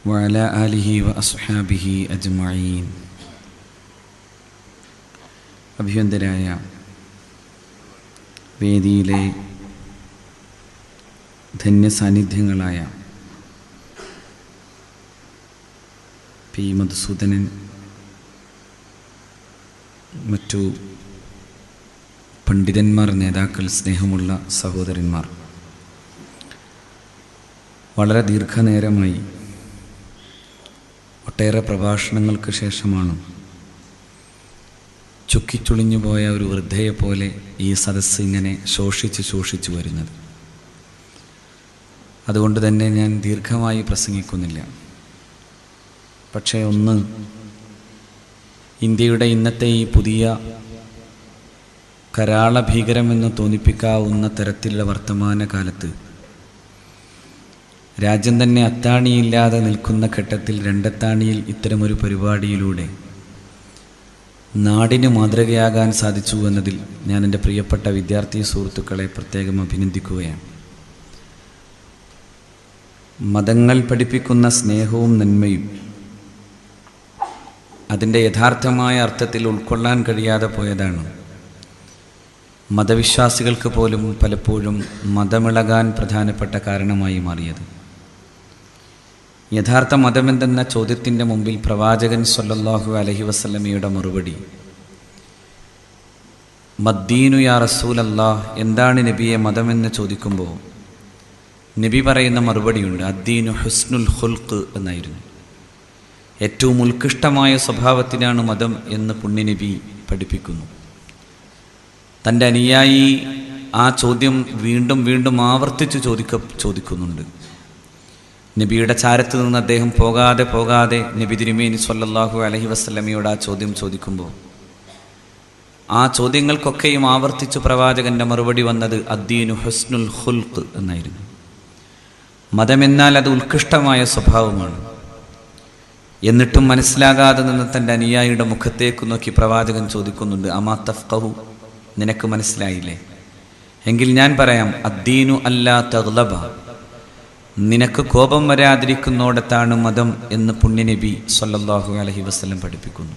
വഅലാ ആലിഹി വഅസ്ഹാബിഹി അജ്മഈൻ. അഭിവന്ദരായ വേദിയിലെ ധന്യസാന്നിധ്യങ്ങളായ പി മധുസൂദനൻ, മറ്റു പണ്ഡിതന്മാർ, നേതാക്കൾ, സ്നേഹമുള്ള സഹോദരന്മാർ, വളരെ ദീർഘനേരമായി ഒട്ടേറെ പ്രഭാഷണങ്ങൾക്ക് ശേഷമാണ് ചുക്കിച്ചുളിഞ്ഞു പോയ ഒരു വൃദ്ധയെപ്പോലെ ഈ സദസ്സ് ഇങ്ങനെ ശോഷിച്ചു വരുന്നത്. അതുകൊണ്ട് തന്നെ ഞാൻ ദീർഘമായി പ്രസംഗിക്കുന്നില്ല. പക്ഷേ ഒന്ന്, ഇന്ത്യയുടെ ഇന്നത്തെ ഈ പുതിയ കരാള ഭീകരമെന്ന് തോന്നിപ്പിക്കാവുന്ന തരത്തിലുള്ള വർത്തമാനകാലത്ത് രാജ്യം തന്നെ അത്താണിയില്ലാതെ നിൽക്കുന്ന ഘട്ടത്തിൽ രണ്ടത്താണിയിൽ ഇത്തരമൊരു പരിപാടിയിലൂടെ നാടിന് മാതൃകയാകാൻ സാധിച്ചു എന്നതിൽ ഞാൻ എൻ്റെ പ്രിയപ്പെട്ട വിദ്യാർത്ഥി സുഹൃത്തുക്കളെ പ്രത്യേകം അഭിനന്ദിക്കുകയാണ്. മതങ്ങൾ പഠിപ്പിക്കുന്ന സ്നേഹവും നന്മയും അതിൻ്റെ യഥാർത്ഥമായ അർത്ഥത്തിൽ ഉൾക്കൊള്ളാൻ കഴിയാതെ പോയതാണ് മതവിശ്വാസികൾക്ക് പോലും പലപ്പോഴും മതമിളകാൻ പ്രധാനപ്പെട്ട കാരണമായി മാറിയത്. യഥാർത്ഥ മതമെന്തെന്ന ചോദ്യത്തിൻ്റെ മുമ്പിൽ പ്രവാചകൻ സ്വല്ലല്ലാഹു അലൈഹി വസല്ലമയുടെ മറുപടി, മദ്ദീനു യാ റസൂലല്ലാഹ്, എന്താണ് നബിയെ മതമെന്ന് ചോദിക്കുമ്പോൾ നബി പറയുന്ന മറുപടിയുണ്ട്, അദ്ദീനു ഹുസ്നുൽ ഖുൽഖ് എന്നായിരുന്നു. ഏറ്റവും ഉത്കൃഷ്ടമായ സ്വഭാവത്തിനാണ് മതം എന്ന് പുണ്യനബി പഠിപ്പിക്കുന്നു. തൻ്റെ അനുയായി ആ ചോദ്യം വീണ്ടും വീണ്ടും ആവർത്തിച്ച് ചോദിക്കുന്നുണ്ട്. നബിയുടെ ചാരത്ത് നിന്ന് അദ്ദേഹം പോകാതെ നബി തിരുമേനി സ്വല്ലല്ലാഹു അലൈഹി വസല്ലമയോട് ആ ചോദ്യം ചോദിക്കുമ്പോൾ ആ ചോദ്യങ്ങൾക്കൊക്കെയും ആവർത്തിച്ചു പ്രവാചകൻ്റെ മറുപടി വന്നത് അദ്ദീനു ഹുസ്നുൽ ഖുൽഖ് എന്നായിരുന്നു. മതമെന്നാൽ അത് ഉത്കൃഷ്ടമായ സ്വഭാവമാണ്. എന്നിട്ടും മനസ്സിലാകാതെ നിന്ന് തൻ്റെ അനുയായിയുടെ മുഖത്തേക്ക് നോക്കി പ്രവാചകൻ ചോദിക്കുന്നുണ്ട്, അമാ തഫ്ഖഹു, നിനക്ക് മനസ്സിലായില്ലേ? എങ്കിൽ ഞാൻ പറയാം, അദ്ദീനു അല്ലാ തഗ്ലബ, നിനക്ക് കോപം വരാതിരിക്കുന്നോടത്താണ് മതം എന്ന് പുണ്യനബി സ്വല്ലല്ലാഹു അലൈഹി വസല്ലം പഠിപ്പിക്കുന്നു.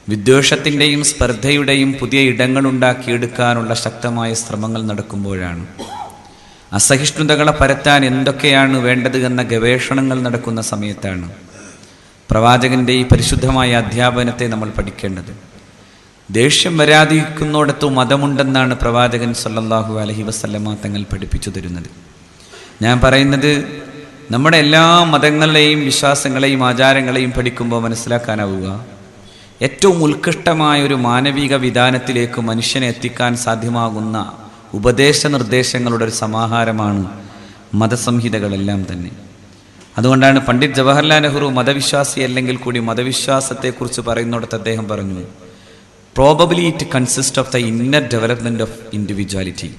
വിദ്വേഷത്തിൻ്റെയും സ്പർദ്ധയുടെയും പുതിയ ഇടങ്ങളുണ്ടാക്കിയെടുക്കാനുള്ള ശക്തമായ ശ്രമങ്ങൾ നടക്കുമ്പോഴാണ്, അസഹിഷ്ണുതകളെ പരത്താൻ എന്തൊക്കെയാണ് വേണ്ടത് എന്ന ഗവേഷണങ്ങൾ നടക്കുന്ന സമയത്താണ് പ്രവാചകൻ്റെ ഈ പരിശുദ്ധമായ അധ്യാപനത്തെ നമ്മൾ പഠിക്കേണ്ടത്. ദേഷ്യം വരാതിരിക്കുന്നോടത്തു മതമുണ്ടെന്നാണ് പ്രവാചകൻ സ്വല്ലല്ലാഹു അലൈഹി വസല്ലമ തങ്ങൾ പഠിപ്പിച്ചു തരുന്നത്. ഞാൻ പറയുന്നത്, നമ്മുടെ എല്ലാ മതങ്ങളെയും വിശ്വാസങ്ങളെയും ആചാരങ്ങളെയും പഠിക്കുമ്പോൾ മനസ്സിലാക്കാനാവുക, ഏറ്റവും ഉത്കൃഷ്ടമായ ഒരു മാനവിക വിധാനത്തിലേക്ക് മനുഷ്യനെ എത്തിക്കാൻ സാധ്യമാകുന്ന ഉപദേശ നിർദ്ദേശങ്ങളുടെ ഒരു സമാഹാരമാണ് മതസംഹിതകളെല്ലാം തന്നെ. അതുകൊണ്ടാണ് പണ്ഡിറ്റ് ജവഹർലാൽ നെഹ്റു മതവിശ്വാസി അല്ലെങ്കിൽ കൂടി മതവിശ്വാസത്തെക്കുറിച്ച് പറയുന്നിടത്ത് അദ്ദേഹം പറഞ്ഞു, probably it consist of the inner development of individuality.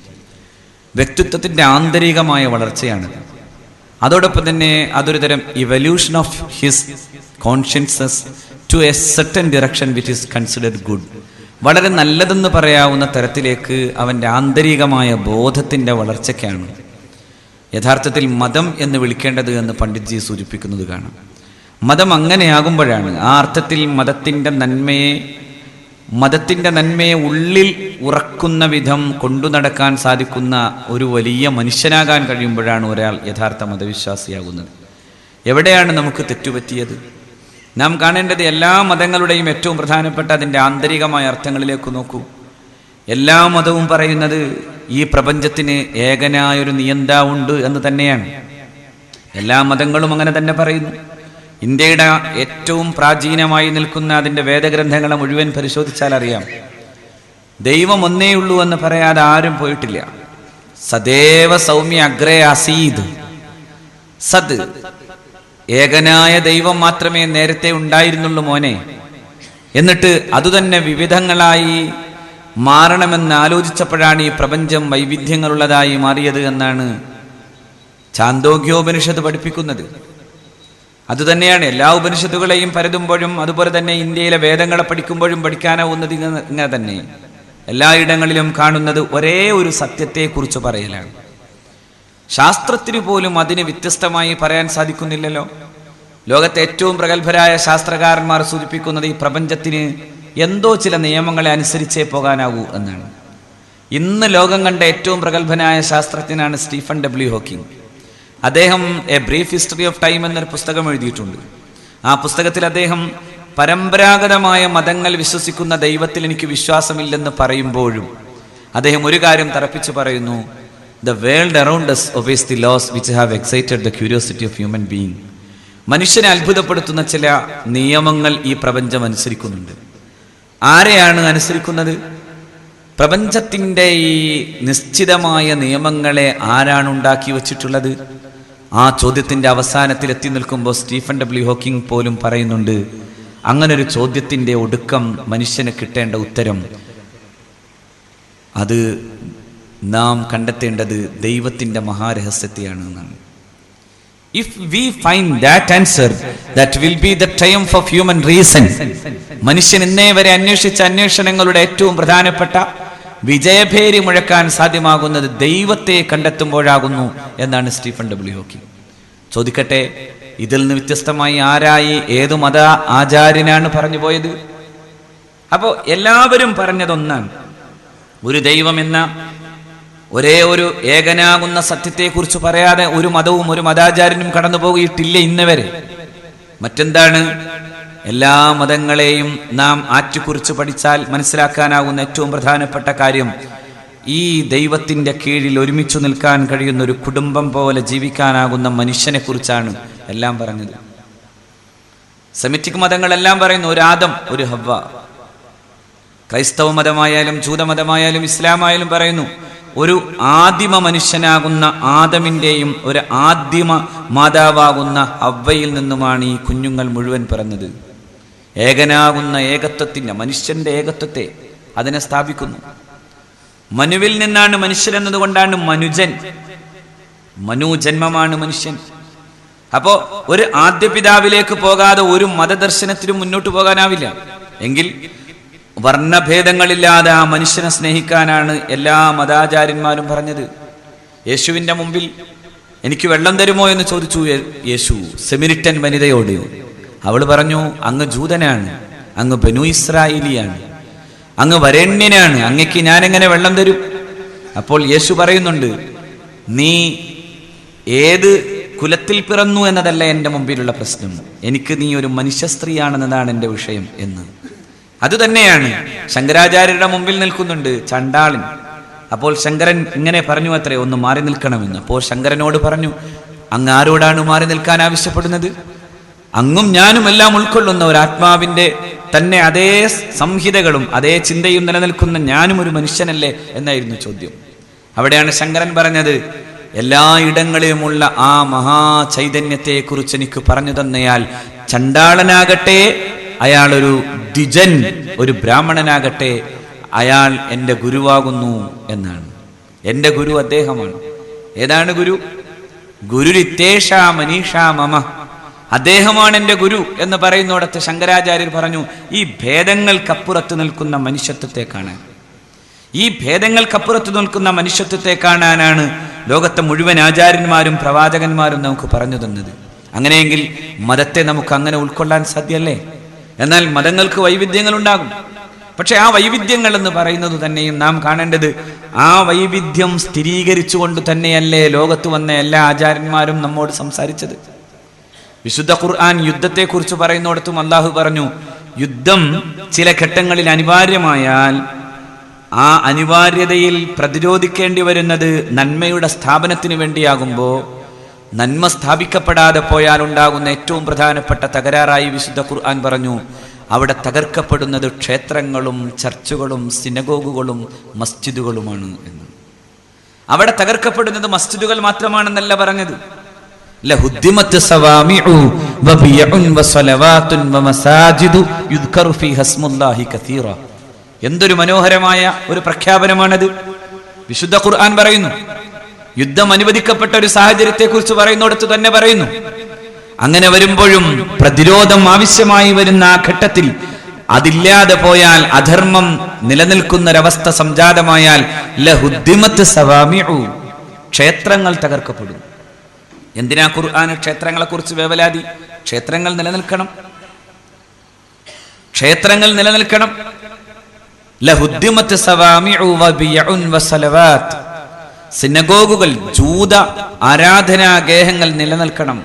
വ്യക്തിത്വത്തിൻ്റെ ആന്തരികമായ വളർച്ചയാണ്. അതോടൊപ്പം തന്നെ അതൊരു തരം evolution of his consciousness to a certain direction which is considered good. വളരെ നല്ലതെന്ന് പറയാവുന്ന തരത്തിലേക്ക് അവൻ്റെ ആന്തരികമായ ബോധത്തിൻ്റെ വളർച്ചയ്ക്കാണ് യഥാർത്ഥത്തിൽ മതം എന്ന് വിളിക്കേണ്ടത് എന്ന് പണ്ഡിറ്റ്ജി സൂചിപ്പിക്കുന്നത് കാണാം. മതം അങ്ങനെയാകുമ്പോഴാണ് ആ അർത്ഥത്തിൽ മതത്തിൻ്റെ നന്മയെ ഉള്ളിൽ ഉറക്കുന്ന വിധം കൊണ്ടു നടക്കാൻ സാധിക്കുന്ന ഒരു വലിയ മനുഷ്യനാകാൻ കഴിയുമ്പോഴാണ് ഒരാൾ യഥാർത്ഥ മതവിശ്വാസിയാകുന്നത്. എവിടെയാണ് നമുക്ക് തെറ്റുപറ്റിയത്? നാം കാണേണ്ടത് എല്ലാ മതങ്ങളുടെയും ഏറ്റവും പ്രധാനപ്പെട്ട അതിൻ്റെ ആന്തരികമായ അർത്ഥങ്ങളിലേക്ക് നോക്കൂ. എല്ലാ മതവും പറയുന്നത് ഈ പ്രപഞ്ചത്തിന് ഏകനായൊരു നിയന്താവുണ്ട് എന്ന് തന്നെയാണ്. എല്ലാ മതങ്ങളും അങ്ങനെ തന്നെ പറയുന്നു. ഇന്ത്യയുടെ ഏറ്റവും പ്രാചീനമായി നിൽക്കുന്ന അതിൻ്റെ വേദഗ്രന്ഥങ്ങളെ മുഴുവൻ പരിശോധിച്ചാൽ അറിയാം, ദൈവം ഒന്നേയുള്ളൂ എന്ന് പറയാതെ ആരും പോയിട്ടില്ല. സദേവ സൗമ്യ അഗ്രേ ആസീദ്, സദ്, ഏകനായ ദൈവം മാത്രമേ നേരത്തെ ഉണ്ടായിരുന്നുള്ളൂ മോനെ. എന്നിട്ട് അതുതന്നെ വിവിധങ്ങളായി മാറണമെന്ന് ആലോചിച്ചപ്പോഴാണ് ഈ പ്രപഞ്ചം വൈവിധ്യങ്ങളുള്ളതായി മാറിയത് എന്നാണ് ഛാന്തോഗ്യോപനിഷത്ത് പഠിപ്പിക്കുന്നത്. അതുതന്നെയാണ് എല്ലാ ഉപനിഷത്തുകളെയും പരതുമ്പോഴും അതുപോലെ തന്നെ ഇന്ത്യയിലെ വേദങ്ങളെ പഠിക്കുമ്പോഴും പഠിക്കാനാവുന്നത് ഇങ്ങനെ തന്നെ. എല്ലായിടങ്ങളിലും കാണുന്നത് ഒരേ ഒരു സത്യത്തെക്കുറിച്ച് പറയലാണ്. ശാസ്ത്രത്തിന് പോലും അതിന് വ്യത്യസ്തമായി പറയാൻ സാധിക്കുന്നില്ലല്ലോ. ലോകത്തെ ഏറ്റവും പ്രഗത്ഭരായ ശാസ്ത്രകാരന്മാർ സൂചിപ്പിക്കുന്നത് ഈ പ്രപഞ്ചത്തിന് എന്തോ ചില നിയമങ്ങളെ അനുസരിച്ചേ പോകാനാകൂ എന്നാണ്. ഇന്ന് ലോകം കണ്ട ഏറ്റവും പ്രഗത്ഭനായ ശാസ്ത്രജ്ഞനാണ് സ്റ്റീഫൻ ഡബ്ല്യു ഹോക്കിംഗ്. അദ്ദേഹം A brief history of time എന്നൊരു പുസ്തകം എഴുതിയിട്ടുണ്ട്. ആ പുസ്തകത്തിൽ അദ്ദേഹം പരമ്പരാഗതമായ മതങ്ങൾ വിശ്വസിക്കുന്ന ദൈവത്തിൽ എനിക്ക് വിശ്വാസമില്ലെന്ന് പറയുമ്പോഴും അദ്ദേഹം ഒരു കാര്യം തറപ്പിച്ച് പറയുന്നു: The world around us obeys the laws which have excited the curiosity of human being. മനുഷ്യനെ അത്ഭുതപ്പെടുത്തുന്ന ചില നിയമങ്ങൾ ഈ പ്രപഞ്ചം അനുസരിക്കുന്നുണ്ട്. ആരെയാണ് അനുസരിക്കുന്നത്? പ്രപഞ്ചത്തിൻ്റെ ഈ നിശ്ചിതമായ നിയമങ്ങളെ ആരാണ് ഉണ്ടാക്കി വച്ചിട്ടുള്ളത്? ആ ചോദ്യത്തിൻ്റെ അവസാനത്തിൽ എത്തി നിൽക്കുമ്പോൾ സ്റ്റീഫൻ ഡബ്ല്യു ഹോക്കിംഗ് പോലും പറയുന്നുണ്ട്, അങ്ങനൊരു ചോദ്യത്തിൻ്റെ ഒടുക്കം മനുഷ്യന് കിട്ടേണ്ട ഉത്തരം അത് നാം കണ്ടെത്തേണ്ടത് ദൈവത്തിൻ്റെ മഹാരഹസ്യത്തെയാണ് എന്നാണ്. If we find that answer, that will be the triumph of human reason. മനുഷ്യൻ ഇന്നേ വരെ അന്വേഷിച്ച അന്വേഷണങ്ങളുടെ ഏറ്റവും പ്രധാനപ്പെട്ട വിജയഭേരി മുഴക്കാൻ സാധ്യമാകുന്നത് ദൈവത്തെ കണ്ടെത്തുമ്പോഴാകുന്നു എന്നാണ് സ്റ്റീഫൻ ഡബ്ല്യു ഹോക്കിംഗ്. ചോദിക്കട്ടെ, ഇതിൽ നിന്ന് വ്യത്യസ്തമായി ആരായി ഏതു മത ആചാര്യനാണ് പറഞ്ഞു പോയത്? അപ്പോൾ എല്ലാവരും പറഞ്ഞതൊന്നാണ്, ഒരു ദൈവം എന്ന ഒരേ ഒരു ഏകനാകുന്ന സത്യത്തെക്കുറിച്ച് പറയാതെ ഒരു മതവും ഒരു മതാചാര്യനും കടന്നു പോയിട്ടില്ല ഇന്ന് വരെ. മറ്റെന്താണ്? എല്ലാ മതങ്ങളെയും നാം ആറ്റുകുറിച്ച് പഠിച്ചാൽ മനസ്സിലാക്കാനാകുന്ന ഏറ്റവും പ്രധാനപ്പെട്ട കാര്യം, ഈ ദൈവത്തിൻ്റെ കീഴിൽ ഒരുമിച്ചു നിൽക്കാൻ കഴിയുന്ന ഒരു കുടുംബം പോലെ ജീവിക്കാനാകുന്ന മനുഷ്യനെ കുറിച്ചാണ് എല്ലാം പറഞ്ഞത്. സെമിറ്റിക് മതങ്ങളെല്ലാം പറയുന്നു ഒരു ആദം, ഒരു ഹവ്വ. ക്രൈസ്തവ മതമായാലും ജൂതമതമായാലും ഇസ്ലാമായാലും പറയുന്നു ഒരു ആദിമ മനുഷ്യനാകുന്ന ആദമിൻ്റെയും ഒരു ആദിമ മാതാവാകുന്ന ഹവ്വയിൽ നിന്നുമാണ് ഈ കുഞ്ഞുങ്ങൾ മുഴുവൻ പിറന്നത്. ഏകനാകുന്ന ഏകത്വത്തിൻ്റെ, മനുഷ്യൻ്റെ ഏകത്വത്തെ അതിനെ സ്ഥാപിക്കുന്നു. മനുവിൽ നിന്നാണ് മനുഷ്യൻ എന്നതുകൊണ്ടാണ് മനുജൻ, മനു-ജന്മമാണ് മനുഷ്യൻ. അപ്പോൾ ഒരു ആദ്യ പിതാവിലേക്ക് പോകാതെ ഒരു മതദർശനത്തിലും മുന്നോട്ട് പോകാനാവില്ല. എങ്കിൽ വർണ്ണഭേദങ്ങളില്ലാതെ ആ മനുഷ്യനെ സ്നേഹിക്കാനാണ് എല്ലാ മതാചാര്യന്മാരും പറഞ്ഞത്. യേശുവിൻ്റെ മുമ്പിൽ എനിക്ക് വെള്ളം തരുമോ എന്ന് ചോദിച്ചു യേശു സെമിരിറ്റൻ വനിതയോട്. അവൾ പറഞ്ഞു, അങ്ങ് ജൂതനാണ്, അങ്ങ് ബനു ഇസ്രായേലിയാണ്, അങ്ങ് വരേണ്യനാണ്, അങ്ങക്ക് ഞാനെങ്ങനെ വെള്ളം തരും? അപ്പോൾ യേശു പറയുന്നുണ്ട്, നീ ഏത് കുലത്തിൽ പിറന്നു എന്നതല്ല എൻ്റെ മുമ്പിലുള്ള പ്രശ്നം, എനിക്ക് നീ ഒരു മനുഷ്യ സ്ത്രീയാണെന്നതാണ് എൻ്റെ വിഷയം എന്ന്. അതുതന്നെയാണ് ശങ്കരാചാര്യരുടെ മുമ്പിൽ നിൽക്കുന്നുണ്ട് ചണ്ടാളൻ. അപ്പോൾ ശങ്കരൻ ഇങ്ങനെ പറഞ്ഞു അത്രേ, ഒന്ന് മാറി നിൽക്കണമെന്ന്. അപ്പോൾ ശങ്കരനോട് പറഞ്ഞു, അങ്ങ് ആരോടാണ് മാറി നിൽക്കാൻ ആവശ്യപ്പെടുന്നത്? അങ്ങും ഞാനും എല്ലാം ഉൾക്കൊള്ളുന്ന ഒരു ആത്മാവിൻ്റെ തന്നെ അതേ സംഹിതകളും അതേ ചിന്തയും നിലനിൽക്കുന്ന ഞാനും ഒരു മനുഷ്യനല്ലേ എന്നായിരുന്നു ചോദ്യം. അവിടെയാണ് ശങ്കരൻ പറഞ്ഞത്, എല്ലായിടങ്ങളിലുമുള്ള ആ മഹാചൈതന്യത്തെക്കുറിച്ച് എനിക്ക് പറഞ്ഞു തന്നയാൽ ചണ്ടാളനാകട്ടെ അയാളൊരു ദ്വിജൻ, ഒരു ബ്രാഹ്മണനാകട്ടെ അയാൾ എൻ്റെ ഗുരുവാകുന്നു എന്നാണ്. എൻ്റെ ഗുരു അദ്ദേഹമാണ്. ഏതാണ് ഗുരു? ഗുരുരിത്തേഷാ മനീഷാ മമ, അദ്ദേഹമാണ് എൻ്റെ ഗുരു എന്ന് പറയുന്നിടത്ത് ശങ്കരാചാര്യർ പറഞ്ഞു, ഈ ഭേദങ്ങൾക്കപ്പുറത്ത് നിൽക്കുന്ന മനുഷ്യത്വത്തെ കാണാൻ, ഈ ഭേദങ്ങൾക്കപ്പുറത്ത് നിൽക്കുന്ന മനുഷ്യത്വത്തെ കാണാനാണ് ലോകത്തെ മുഴുവൻ ആചാര്യന്മാരും പ്രവാചകന്മാരും നമുക്ക് പറഞ്ഞു തന്നത്. അങ്ങനെയെങ്കിൽ മതത്തെ നമുക്ക് അങ്ങനെ ഉൾക്കൊള്ളാൻ സാധ്യമല്ലേ? എന്നാൽ മതങ്ങൾക്ക് വൈവിധ്യങ്ങൾ ഉണ്ടാകും. പക്ഷെ ആ വൈവിധ്യങ്ങൾ എന്ന് പറയുന്നത് തന്നെയും നാം കാണേണ്ടത് ആ വൈവിധ്യം സ്ഥിരീകരിച്ചുകൊണ്ട് തന്നെയല്ലേ ലോകത്ത് വന്ന എല്ലാ ആചാര്യന്മാരും നമ്മോട് സംസാരിച്ചത്. വിശുദ്ധ ഖുർആൻ യുദ്ധത്തെക്കുറിച്ച് പറയുന്നിടത്തും അള്ളാഹു പറഞ്ഞു, യുദ്ധം ചില ഘട്ടങ്ങളിൽ അനിവാര്യമായാൽ ആ അനിവാര്യതയിൽ പ്രതിരോധിക്കേണ്ടി വരുന്നത് നന്മയുടെ സ്ഥാപനത്തിന് വേണ്ടിയാകുമ്പോൾ നന്മ സ്ഥാപിക്കപ്പെടാതെ പോയാൽ ഉണ്ടാകുന്ന ഏറ്റവും പ്രധാനപ്പെട്ട തകരാറായി വിശുദ്ധ ഖുർആൻ പറഞ്ഞു, അവിടെ തകർക്കപ്പെടുന്നത് ക്ഷേത്രങ്ങളും ചർച്ചുകളും സിനഗോഗുകളും മസ്ജിദുകളുമാണ് എന്ന്. അവിടെ തകർക്കപ്പെടുന്നത് മസ്ജിദുകൾ മാത്രമാണെന്നല്ല പറഞ്ഞത്. ലഹുദ്ദിമത്ത് സവാമിഉ വബിയഉൻ വസലവാതുൻ വമസാജിദു യുദ്കറു ഫീഹാ ഇസ്മുല്ലാഹി കസീറ. എന്തൊരു മനോഹരമായ ഒരു പ്രഖ്യാപനമാണത്. വിശുദ്ധ ഖുർആൻ പറയുന്നു, യുദ്ധം അനുവദിക്കപ്പെട്ട ഒരു സാഹചര്യത്തെക്കുറിച്ച് പറയുന്നിടത്ത് തന്നെ പറയുന്നു, അങ്ങനെ വരുമ്പോഴും പ്രതിരോധം ആവശ്യമായി വരുന്ന ആ ഘട്ടത്തിൽ അതില്ലാതെ പോയാൽ, അധർമ്മം നിലനിൽക്കുന്നൊരവസ്ഥ സംജാതമായാൽ ലഹുദ്ദിമത്ത് സവാമിഉ, ക്ഷേത്രങ്ങൾ തകർക്കപ്പെടും. എന്തിനാ ഖുർആന് ക്ഷേത്രങ്ങളെ കുറിച്ച് വേവലാതി? ക്ഷേത്രങ്ങൾ നിലനിൽക്കണം, ക്ഷേത്രങ്ങൾ നിലനിൽക്കണം. ലഹുദ്ദിമത്ത് സവാമിഉ വബിയഉൻ വസലവാത്ത്, സിനഗോഗുകൾ, ജൂത ആരാധനാഗേഹങ്ങൾ നിലനിൽക്കണം,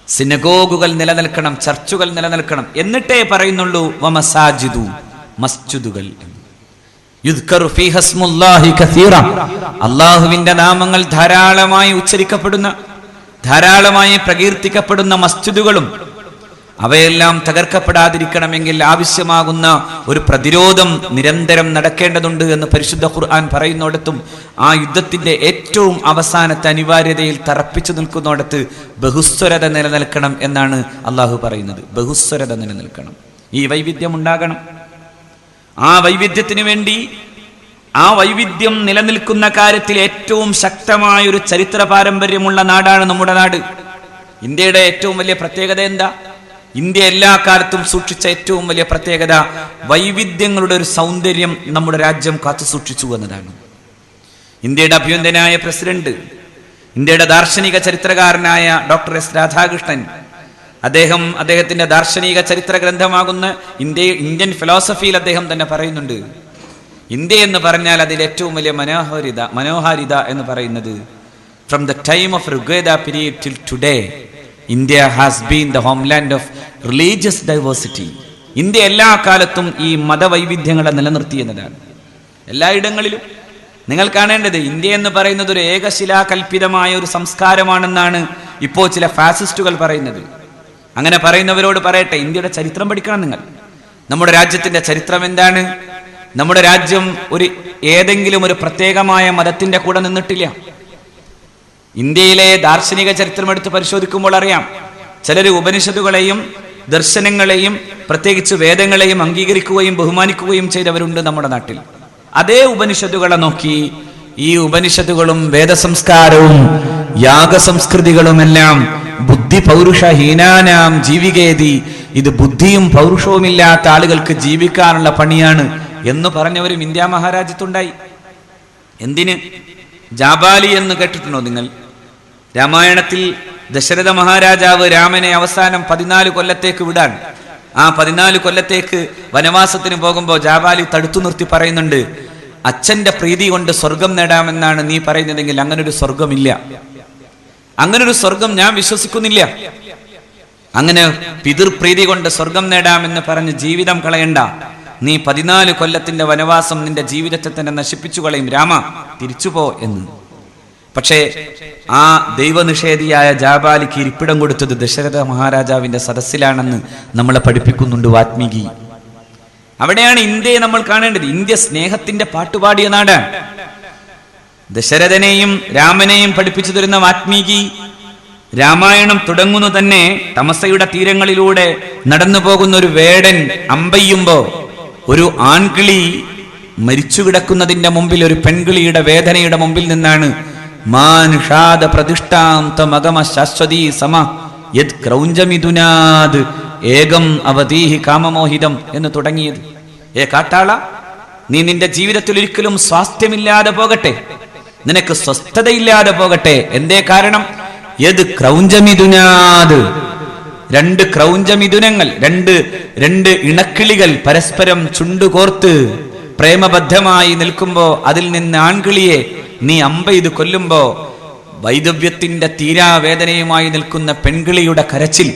സിനഗോഗുകൾ നിലനിൽക്കണം, ചർച്ചുകൾ നിലനിൽക്കണം. എന്നിട്ടേ പറയുന്നുള്ളൂ വമസാജിദു, മസ്ജിദുകൾ. യുദ്കറു ഫീഹ ഇസ്മുല്ലാഹി കസീറ, അല്ലാഹുവിന്റെ നാമങ്ങൾ ധാരാളമായി ഉച്ചരിക്കപ്പെടുന്ന, ധാരാളമായി പ്രകീർത്തിക്കപ്പെടുന്ന മസ്ജിദുകളും അവയെല്ലാം തകർക്കപ്പെടാതിരിക്കണമെങ്കിൽ ആവശ്യമാകുന്ന ഒരു പ്രതിരോധം നിരന്തരം നടക്കേണ്ടതുണ്ട് എന്ന് പരിശുദ്ധ ഖുർആൻ പറയുന്നിടത്തും ആ യുദ്ധത്തിന്റെ ഏറ്റവും അവസാനത്തെ അനിവാര്യതയിൽ തറപ്പിച്ചു നിൽക്കുന്നിടത്ത് ബഹുസ്വരത നിലനിൽക്കണം എന്നാണ് അള്ളാഹു പറയുന്നത്. ബഹുസ്വരത നിലനിൽക്കണം, ഈ വൈവിധ്യം ഉണ്ടാകണം. ആ വൈവിധ്യത്തിന് വേണ്ടി, ആ വൈവിധ്യം നിലനിൽക്കുന്ന കാര്യത്തിൽ ഏറ്റവും ശക്തമായ ഒരു ചരിത്ര പാരമ്പര്യമുള്ള നാടാണ് നമ്മുടെ നാട്. ഇന്ത്യയുടെ ഏറ്റവും വലിയ പ്രത്യേകത എന്താ? ഇന്ത്യ എല്ലാ കാലത്തും സൂക്ഷിച്ച ഏറ്റവും വലിയ പ്രത്യേകത വൈവിധ്യങ്ങളുടെ ഒരു സൗന്ദര്യം നമ്മുടെ രാജ്യം കാത്തു സൂക്ഷിച്ചു എന്നതാണ്. ഇന്ത്യയുടെ അഭ്യുന്നതനായ പ്രസിഡന്റ്, ഇന്ത്യയുടെ ദാർശനിക ചരിത്രകാരനായ ഡോക്ടർ എസ് രാധാകൃഷ്ണൻ, അദ്ദേഹത്തിന്റെ ദാർശനിക ചരിത്ര ഗ്രന്ഥമാകുന്ന ഇന്ത്യൻ ഫിലോസഫിയിൽ അദ്ദേഹം തന്നെ പറയുന്നുണ്ട്, ഇന്ത്യ എന്ന് പറഞ്ഞാൽ അതിൽ ഏറ്റവും വലിയ മനോഹാരിത എന്ന് പറയുന്നത് from the time of Rigveda period till today India has been the homeland of religious diversity. India എല്ലാ കാലത്തും ഈ മതവൈവിധ്യങ്ങളെ നിലനിർത്തിയെന്നതാണ്. എല്ലായിടങ്ങളിലും നിങ്ങൾ കാണേണ്ടത് ഇന്ത്യ എന്ന് പറയുന്നത് ഒരു ഏകശിലാകൽപിതമായ ഒരു സംസ്കാരമാണെന്നാണ് ഇപ്പോൾ ചില ഫാസിസ്റ്റുകൾ പറയുന്നത്. അങ്ങനെ പറയുന്നവരോട് പറയട്ടെ, ഇന്ത്യയുടെ ചരിത്രം പഠിക്കണം നിങ്ങൾ. നമ്മുടെ രാജ്യത്തിന്റെ ചരിത്രം എന്താണ്? നമ്മുടെ രാജ്യം ഏതെങ്കിലും ഒരു പ്രത്യേകമായ മതത്തിന്റെ കൂടെ നിന്നിട്ടില്ല. ഇന്ത്യയിലെ ദാർശനിക ചരിത്രം എടുത്ത് പരിശോധിക്കുമ്പോൾ അറിയാം, ചിലർ ഉപനിഷത്തുകളെയും ദർശനങ്ങളെയും പ്രത്യേകിച്ച് വേദങ്ങളെയും അംഗീകരിക്കുകയും ബഹുമാനിക്കുകയും ചെയ്തവരുണ്ട് നമ്മുടെ നാട്ടിൽ. അതേ ഉപനിഷത്തുകളെ നോക്കി ഈ ഉപനിഷത്തുകളും വേദസംസ്കാരവും യാഗസംസ്കൃതികളുമെല്ലാം ബുദ്ധി പൗരുഷഹീനാനാം ജീവികേതി, ഇത് ബുദ്ധിയും പൗരുഷവുമില്ലാത്ത ആളുകൾക്ക് ജീവിക്കാനുള്ള പണിയാണ് എന്ന് പറഞ്ഞവരും ഇന്ത്യ മഹാരാജ്യത്തുണ്ടായി. എന്തിന്? ജാബാലി എന്ന് കേട്ടിട്ടുണ്ടോ നിങ്ങൾ? രാമായണത്തിൽ ദശരഥ മഹാരാജാവ് രാമനെ അവസാനം 14 കൊല്ലത്തേക്ക് വിടാൻ, ആ 14 കൊല്ലത്തേക്ക് വനവാസത്തിന് പോകുമ്പോൾ ജാബാലി തടുത്തു നിർത്തി പറയുന്നുണ്ട്, അച്ഛന്റെ പ്രീതി കൊണ്ട് സ്വർഗം നേടാമെന്നാണ് നീ പറയുന്നതെങ്കിൽ അങ്ങനൊരു സ്വർഗമില്ല, അങ്ങനൊരു സ്വർഗം ഞാൻ വിശ്വസിക്കുന്നില്ല. അങ്ങനെ പിതൃപ്രീതി കൊണ്ട് സ്വർഗം നേടാമെന്ന് പറഞ്ഞ് ജീവിതം കളയണ്ട, നീ 14 കൊല്ലത്തിന്റെ വനവാസം നിന്റെ ജീവിതത്തെ തന്നെ നശിപ്പിച്ചു കളയും, രാമ തിരിച്ചുപോ എന്ന്. പക്ഷേ ആ ദൈവനിഷേധിയായ ജാബാലിക്ക് ഇരിപ്പിടം കൊടുത്തത് ദശരഥ മഹാരാജാവിന്റെ സദസ്സിലാണെന്ന് നമ്മളെ പഠിപ്പിക്കുന്നുണ്ട് വാത്മീകി. അവിടെയാണ് ഇന്ത്യയെ നമ്മൾ കാണേണ്ടത്. ഇന്ത്യ സ്നേഹത്തിന്റെ പാട്ടുപാടിയ നാടാണ്. ദശരഥനെയും രാമനെയും പഠിപ്പിച്ചു തരുന്ന വാത്മീകി രാമായണം തുടങ്ങുന്നു തന്നെ തമസയുടെ തീരങ്ങളിലൂടെ നടന്നു പോകുന്ന ഒരു വേടൻ അമ്പയ്യുമ്പോ ഒരു ആൺകിളി മരിച്ചു കിടക്കുന്നതിന്റെ മുമ്പിൽ, ഒരു പെൺകിളിയുടെ വേദനയുടെ മുമ്പിൽ നിന്നാണ് മാനുഷാദ പ്രതിഷ്ഠാന്തമഗമ ശാശ്വതീ സമ യത് ക്രൗഞ്ചമിതുനാദ് ഏകം അവതീഹി കാമമോഹിതം എന്ന് തുടങ്ങിയത്. കാട്ടാള, നീ നിന്റെ ജീവിതത്തിൽ ഒരിക്കലും സ്വാസ്ഥ്യമില്ലാതെ പോകട്ടെ, നിനക്ക് സ്വസ്ഥതയില്ലാതെ പോകട്ടെ. എന്തേ കാരണം? യത് ക്രൗഞ്ചമിതുനാദ്, 2 ക്രൗഞ്ചമിഥുനങ്ങൾ, രണ്ട് ഇണക്കിളികൾ പരസ്പരം ചുണ്ടുകോർത്ത് പ്രേമബദ്ധമായി നിൽക്കുമ്പോ അതിൽ നിന്ന് ആൺകിളിയെ നീ അമ്പെയ്ത് കൊല്ലുമ്പോ വൈദവ്യത്തിന്റെ തീരാവേദനയുമായി നിൽക്കുന്ന പെൺകിളിയുടെ കരച്ചിൽ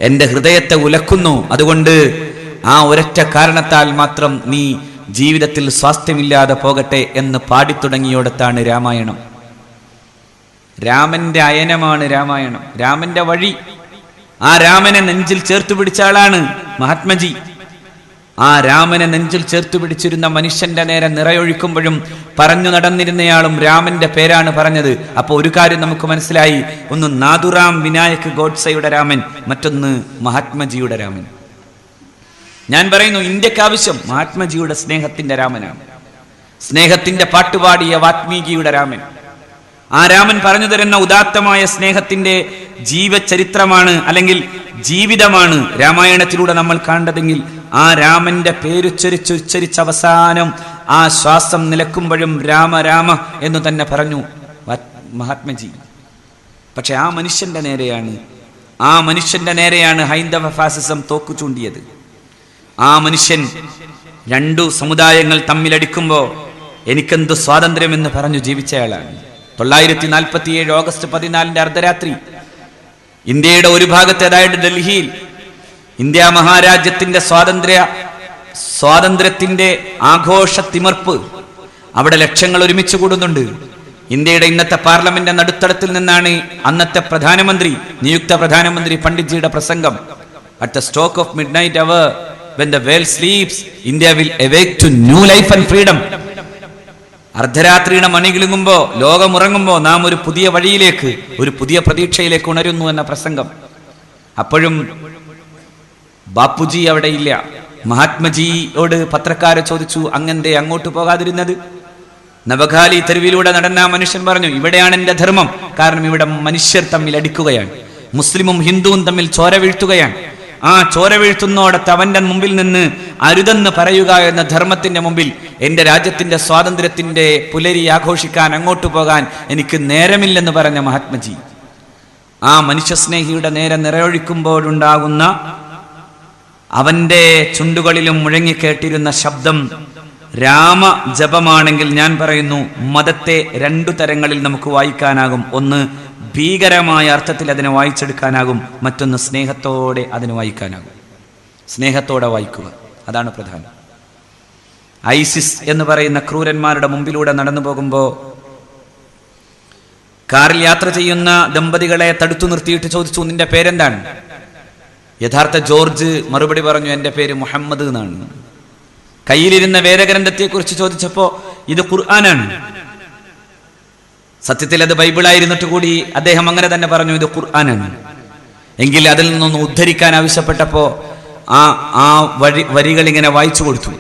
എന്റെ ഹൃദയത്തെ ഉലക്കുന്നു. അതുകൊണ്ട് ആ ഒരൊറ്റ കാരണത്താൽ മാത്രം നീ ജീവിതത്തിൽ സ്വാസ്ഥ്യമില്ലാതെ പോകട്ടെ എന്ന് പാടിത്തുടങ്ങിയോടത്താണ് രാമായണം. രാമന്റെ അയനമാണ് രാമായണം, രാമന്റെ വഴി. ആ രാമനെ നെഞ്ചിൽ ചേർത്തു പിടിച്ച ആളാണ് മഹാത്മജി. ആ രാമനെ നെഞ്ചിൽ ചേർത്തു പിടിച്ചിരുന്ന മനുഷ്യന്റെ നേരെ നിറയൊഴിക്കുമ്പോഴും പറഞ്ഞു നടന്നിരുന്നയാളും രാമന്റെ പേരാണ് പറഞ്ഞത്. അപ്പൊ ഒരു കാര്യം നമുക്ക് മനസ്സിലായി, ഒന്ന് നാഥുറാം വിനായക് ഗോഡ്സെയുടെ രാമൻ, മറ്റൊന്ന് മഹാത്മജിയുടെ രാമൻ. ഞാൻ പറയുന്നു, ഇന്ത്യക്ക് ആവശ്യം മഹാത്മജിയുടെ സ്നേഹത്തിന്റെ രാമനാണ്, സ്നേഹത്തിന്റെ പാട്ടുപാടിയ വാത്മീകിയുടെ രാമൻ. ആ രാമൻ പറഞ്ഞു തരുന്ന ഉദാത്തമായ സ്നേഹത്തിന്റെ ജീവചരിത്രമാണ്, അല്ലെങ്കിൽ ജീവിതമാണ് രാമായണത്തിലൂടെ നമ്മൾ കണ്ടതെങ്കിൽ ആ രാമന്റെ പേരുച്ചരിച്ച് അവസാനം ആ ശ്വാസം നിലക്കുമ്പോഴും രാമ രാമ എന്ന് തന്നെ പറഞ്ഞു മഹാത്മജി. പക്ഷെ ആ മനുഷ്യന്റെ നേരെയാണ് ഹൈന്ദവ ഫാസിസം തോക്കു ചൂണ്ടിയത്. ആ മനുഷ്യൻ രണ്ടു സമുദായങ്ങൾ തമ്മിലടിക്കുമ്പോൾ എനിക്കെന്ത് സ്വാതന്ത്ര്യമെന്ന് പറഞ്ഞു ജീവിച്ചയാളാണ്. 947 ഓഗസ്റ്റ് 14 അർദ്ധരാത്രി ഇന്ത്യയുടെ ഒരു ഭാഗത്ത്, അതായത് ഡൽഹിയിൽ, ഇന്ത്യ മഹാരാജ്യത്തിന്റെ സ്വാതന്ത്ര്യത്തിന്റെ ആഘോഷത്തിമർപ്പ്. അവിടെ ലക്ഷങ്ങൾ ഒരുമിച്ച് കൂടുന്നുണ്ട്. ഇന്ത്യയുടെ ഇന്നത്തെ പാർലമെന്റ് നടുത്തളത്തിൽ നിന്നാണ് അന്നത്തെ നിയുക്ത പ്രധാനമന്ത്രി പണ്ഡിറ്റ്ജിയുടെ പ്രസംഗം. At the stroke of midnight hour when the world sleeps, India will awake to new life and freedom. അർദ്ധരാത്രിയുടെ മണികിളുങ്ങുമ്പോൾ, ലോകമുറങ്ങുമ്പോൾ നാം ഒരു പുതിയ വഴിയിലേക്ക്, ഒരു പുതിയ പ്രതീക്ഷയിലേക്ക് ഉണരുന്നു എന്ന പ്രസംഗം. അപ്പോഴും ബാപ്പുജി അവിടെ ഇല്ല. മഹാത്മജിയോട് പത്രക്കാരെ ചോദിച്ചു, അങ്ങെന്തേ അങ്ങോട്ട് പോകാതിരുന്നത്? നവഖാലി തെരുവിലൂടെ നടന്ന മനുഷ്യൻ പറഞ്ഞു, ഇവിടെയാണ് എൻ്റെ ധർമ്മം. കാരണം ഇവിടെ മനുഷ്യർ തമ്മിൽ അടിക്കുകയാണ്, മുസ്ലിമും ഹിന്ദുവും തമ്മിൽ ചോര വീഴ്ത്തുകയാണ്. ആ ചോര വീഴ്ത്തുന്നോടത്ത് അവന്റെ മുമ്പിൽ നിന്ന് അരുതെന്ന് പറയുക എന്ന ധർമ്മത്തിന്റെ മുമ്പിൽ എൻ്റെ രാജ്യത്തിന്റെ സ്വാതന്ത്ര്യത്തിന്റെ പുലരി ആഘോഷിക്കാൻ അങ്ങോട്ട് പോകാൻ എനിക്ക് നേരമില്ലെന്ന് പറഞ്ഞ മഹാത്മജി, ആ മനുഷ്യസ്നേഹിയുടെ നേരെ നിറയൊഴിക്കുമ്പോഴുണ്ടാകുന്ന അവന്റെ ചുണ്ടുകളിലും മുഴങ്ങിക്കേട്ടിരുന്ന ശബ്ദം രാമജപമാണെങ്കിൽ ഞാൻ പറയുന്നു, മതത്തെ രണ്ടു തരങ്ങളിൽ നമുക്ക് വായിക്കാനാകും. ഒന്ന്, ഭീകരമായ അർത്ഥത്തിൽ അതിനെ വായിച്ചെടുക്കാനാകും. മറ്റൊന്ന്, സ്നേഹത്തോടെ അതിനെ വായിക്കാനാകും. സ്നേഹത്തോടെ വായിക്കുക, അതാണ് പ്രധാനം. ഐസിസ് എന്ന് പറയുന്ന ക്രൂരന്മാരുടെ മുമ്പിലൂടെ നടന്നു പോകുമ്പോൾ കാറിൽ യാത്ര ചെയ്യുന്ന ദമ്പതികളെ തടുത്തു നിർത്തിയിട്ട് ചോദിച്ചു, നിന്റെ പേരെന്താണ്? യഥാർത്ഥ ജോർജ് മറുപടി പറഞ്ഞു, എൻ്റെ പേര് മുഹമ്മദ് എന്നാണ്. കയ്യിലിരുന്ന വേദഗ്രന്ഥത്തെക്കുറിച്ച് ചോദിച്ചപ്പോൾ ഇത് ഖുർആനാണ്. സത്യത്തിൽ അത് ബൈബിളായിരുന്നിട്ട് കൂടി അദ്ദേഹം അങ്ങനെ തന്നെ പറഞ്ഞു, ഇത് ഖുർആനാണ്. എങ്കിൽ അതിൽ നിന്നൊന്ന് ഉദ്ധരിക്കാൻ ആവശ്യപ്പെട്ടപ്പോൾ ആ വരികൾ ഇങ്ങനെ വായിച്ചു കൊടുത്തു.